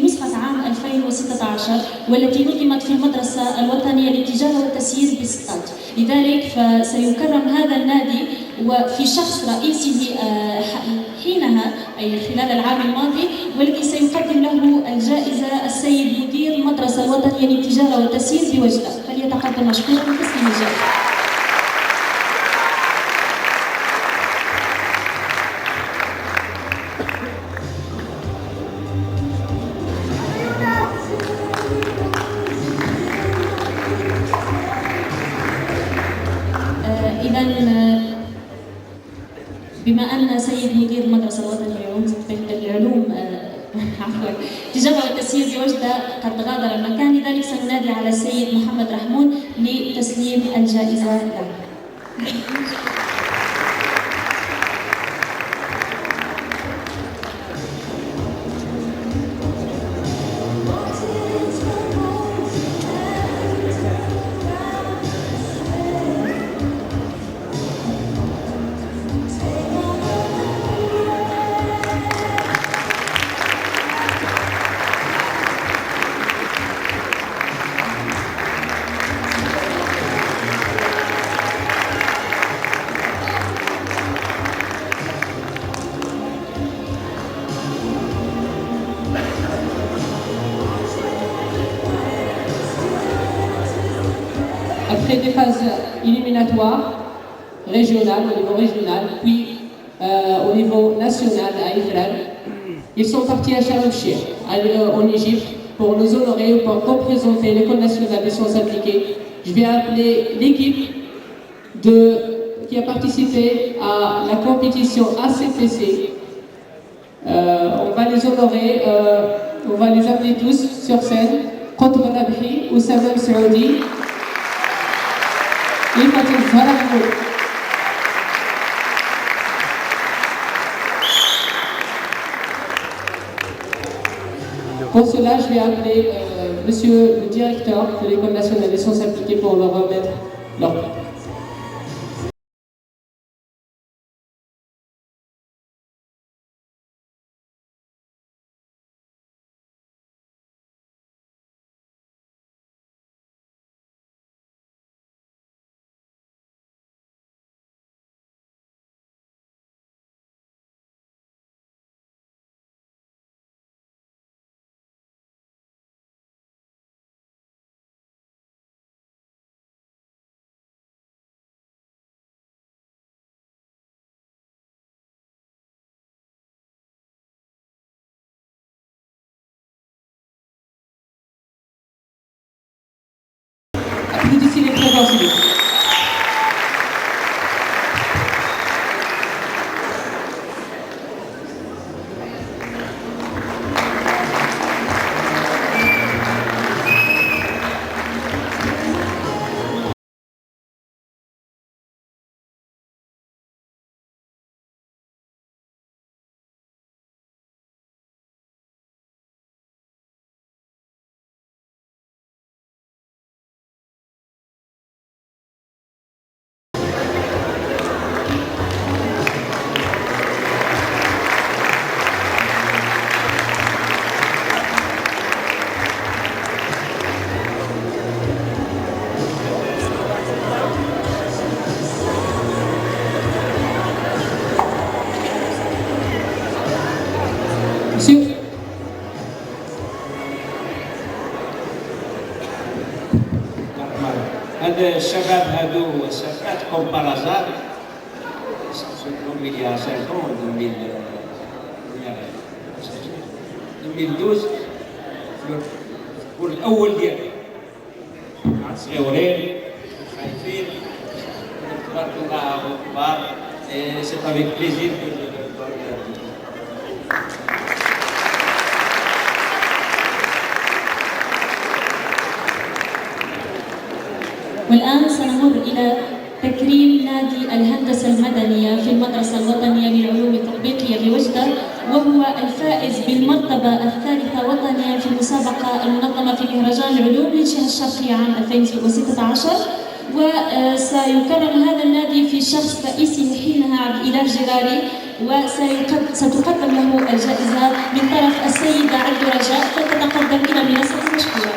نسخة عام 2016 والتي نظمت في المدرسة الوطنية للتجارة والتسيير بسقط. لذلك فسيكرم هذا النادي وفي شخص رئيسه حينها أي خلال العام الماضي، والذي سيقدم له الجائزة السيد مدير المدرسة الوطنية للتجارة والتسيير بوجدة. فليتقدم مشكورا بتسليم الجائزة. بما أن سيد مدير المدرسة الوطنية للعلوم التجارة والتسيير بوجدة قد غادر المكان، لذلك سننادي على السيد محمد رحمون لتسليم الجائزة له. Après des phases éliminatoires régionales, au niveau régional, puis au niveau national à Ifrane, ils sont partis à Sharm el-Sheikh, en Égypte, pour nous honorer, pour représenter l'École nationale des sciences appliquées. Je vais appeler l'équipe qui a participé à la compétition ACPC. On va les honorer, on va les appeler tous sur scène. قطب الربحي أسامة السعودي إيفة الزهرة محمود. Pour cela, je vais appeler Monsieur le directeur de l'École nationale des sciences appliquées pour leur remettre leur prix. Applaudissez les présents, s'il vous plaît. Monsieur. هذا الشباب هادو سافرات كوم بارازار il y a 5 ans, 2012 والأول ديالي عاد صغيورين خايفين تبارك الله كبار سي افيك بليزير. والآن سنمر إلى تكريم نادي الهندسة المدنية في المدرسة الوطنية للعلوم التطبيقية بوجدة، وهو الفائز بالمرتبة الثالثة وطنيا في المسابقة المنظمة في مهرجان العلوم للجهة الشرقية عام 2016. وسيكرم هذا النادي في شخص رئيسه حينها عبد الإله الجراري، وستقدم له الجائزة من طرف السيدة عبد رجاء، فتتقدم إلى منصة المشكورة.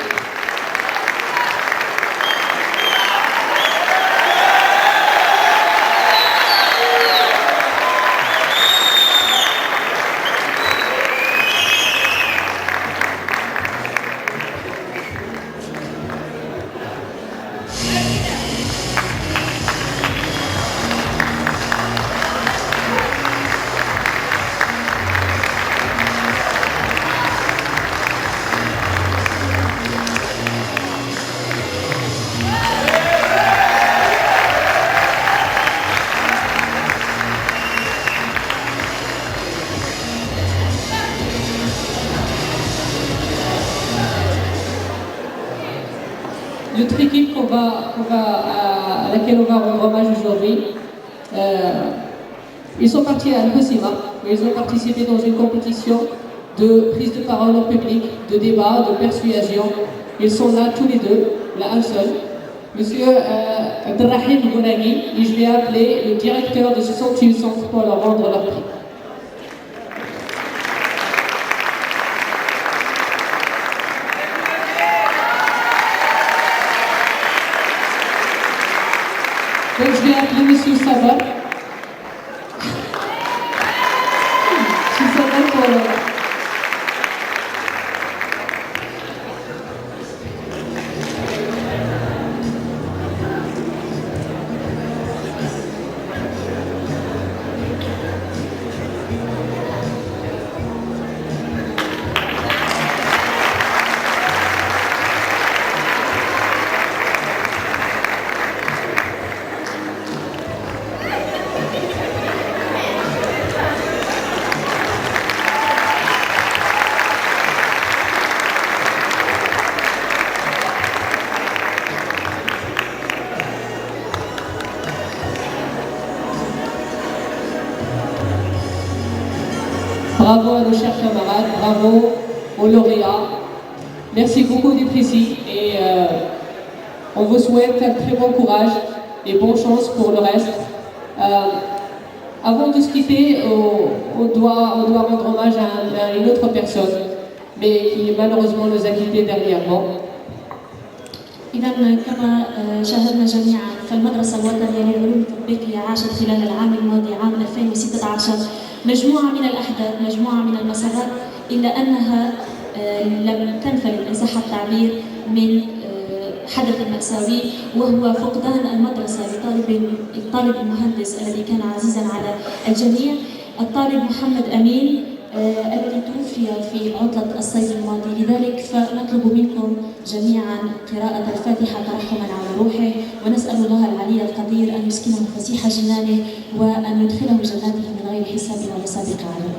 L'autre équipe à laquelle on va rendre hommage aujourd'hui, ils sont partis à Al-Hosima, ils ont participé dans une compétition de prise de parole en public, de débat, de persuasion. Ils sont là tous les deux, là un seul. Monsieur Abdelrahim Gounani, et je vais appeler le directeur de ce centre pour leur rendre leur prix. Donc je vais appeler Monsieur Sabat. Monsieur Sabat pour Bravo à nos chers camarades, bravo aux lauréats. Merci beaucoup d'être ici et on vous souhaite un très bon courage et bonne chance pour le reste. Avant de se quitter, on doit rendre hommage à une autre personne, mais qui malheureusement nous a quittés dernièrement. إذا كما شاهدنا جميعا فالمدرسة الوطنية للعلوم التطبيقية عاشت خلال العام الماضي عام 2016 مجموعة من الأحداث، مجموعة من المسارات، إلا أنها لم تنفلت إن صح التعبير من حدث مأساوي، وهو فقدان المدرسة للطالب المهندس الذي كان عزيزا على الجميع، الطالب محمد أمين الذي توفي في عطلة الصيف الماضي. لذلك فنطلب منكم جميعا قراءة الفاتحة ترحما على روحه، ونسأل الله العلي القدير أن يسكنه فسيح جنانه وأن يدخله جناته من غير حساب ولا سابق عذاب.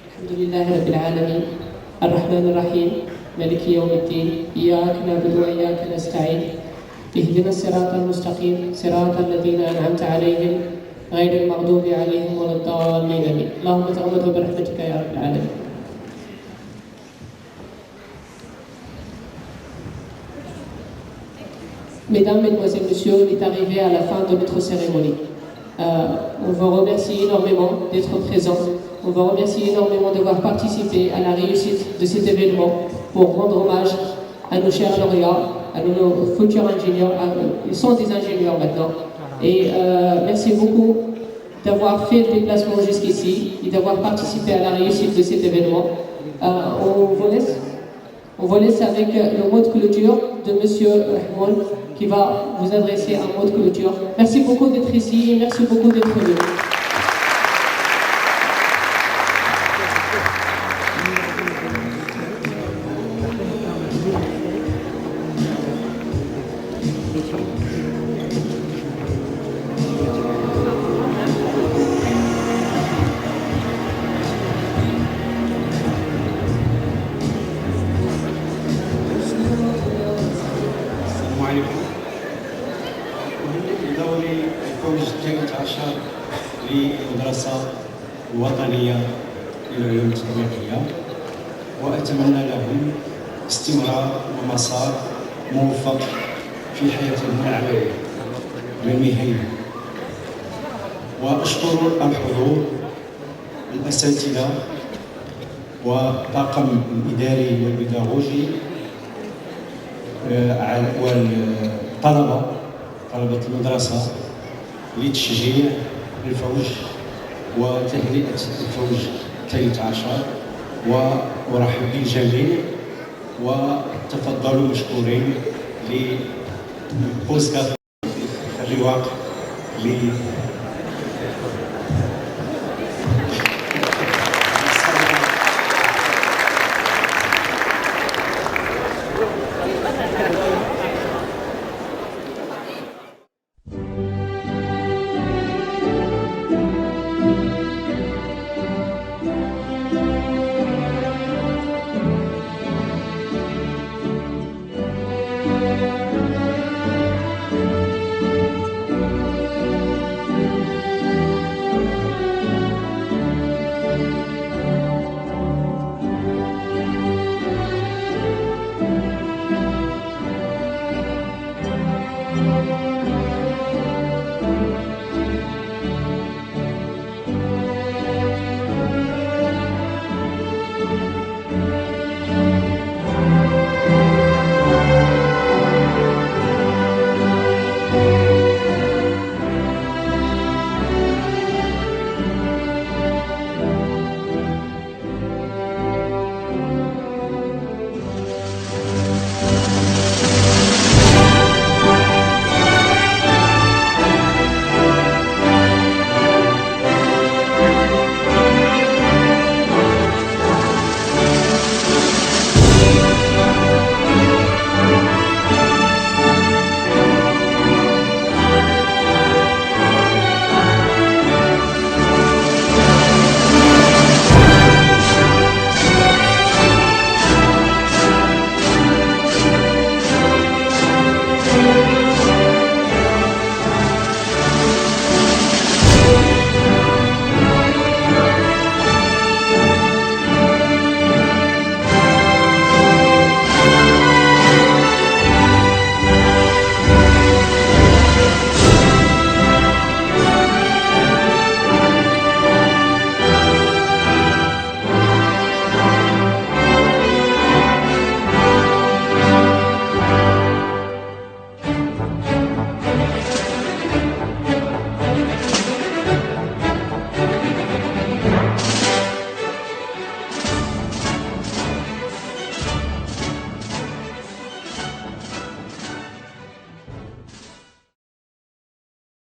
الحمد لله رب العالمين الرحمن الرحيم مالك يوم الدين إياك نعبد وإياك نستعين اهدنا الصراط المستقيم صراط الذين أنعمت عليهم غير المغضوب عليهم ولا الضالين آمين. اللهم تغمده برحمتك يا رب العالمين. Mesdames, Mesdemoiselles, Messieurs, on est arrivé à la fin de notre cérémonie. On vous remercie énormément d'être présents. On vous remercie énormément d'avoir participé à la réussite de cet événement pour rendre hommage à nos chers lauréats, à nos futurs ingénieurs. Ils sont des ingénieurs maintenant. Et merci beaucoup d'avoir fait le déplacement jusqu'ici et d'avoir participé à la réussite de cet événement. On vous laisse avec le mot de clôture de M. Rahmoun qui va vous adresser un mot de clôture. Merci beaucoup d'être ici et merci beaucoup d'être venu. للمدرسة الوطنية للعلوم التطبيقية، وأتمنى لهم استمرار ومسار موفق في حياتهم العملية والمهنية. وأشكر الحضور الأساتذة والطاقم الإداري والبيداغوجي والطلبة المدرسة لتشجيع الفوج وتهنئة الفوج 13، وأرحب بالجميع وتفضلوا مشكورين لبوزكات الرواق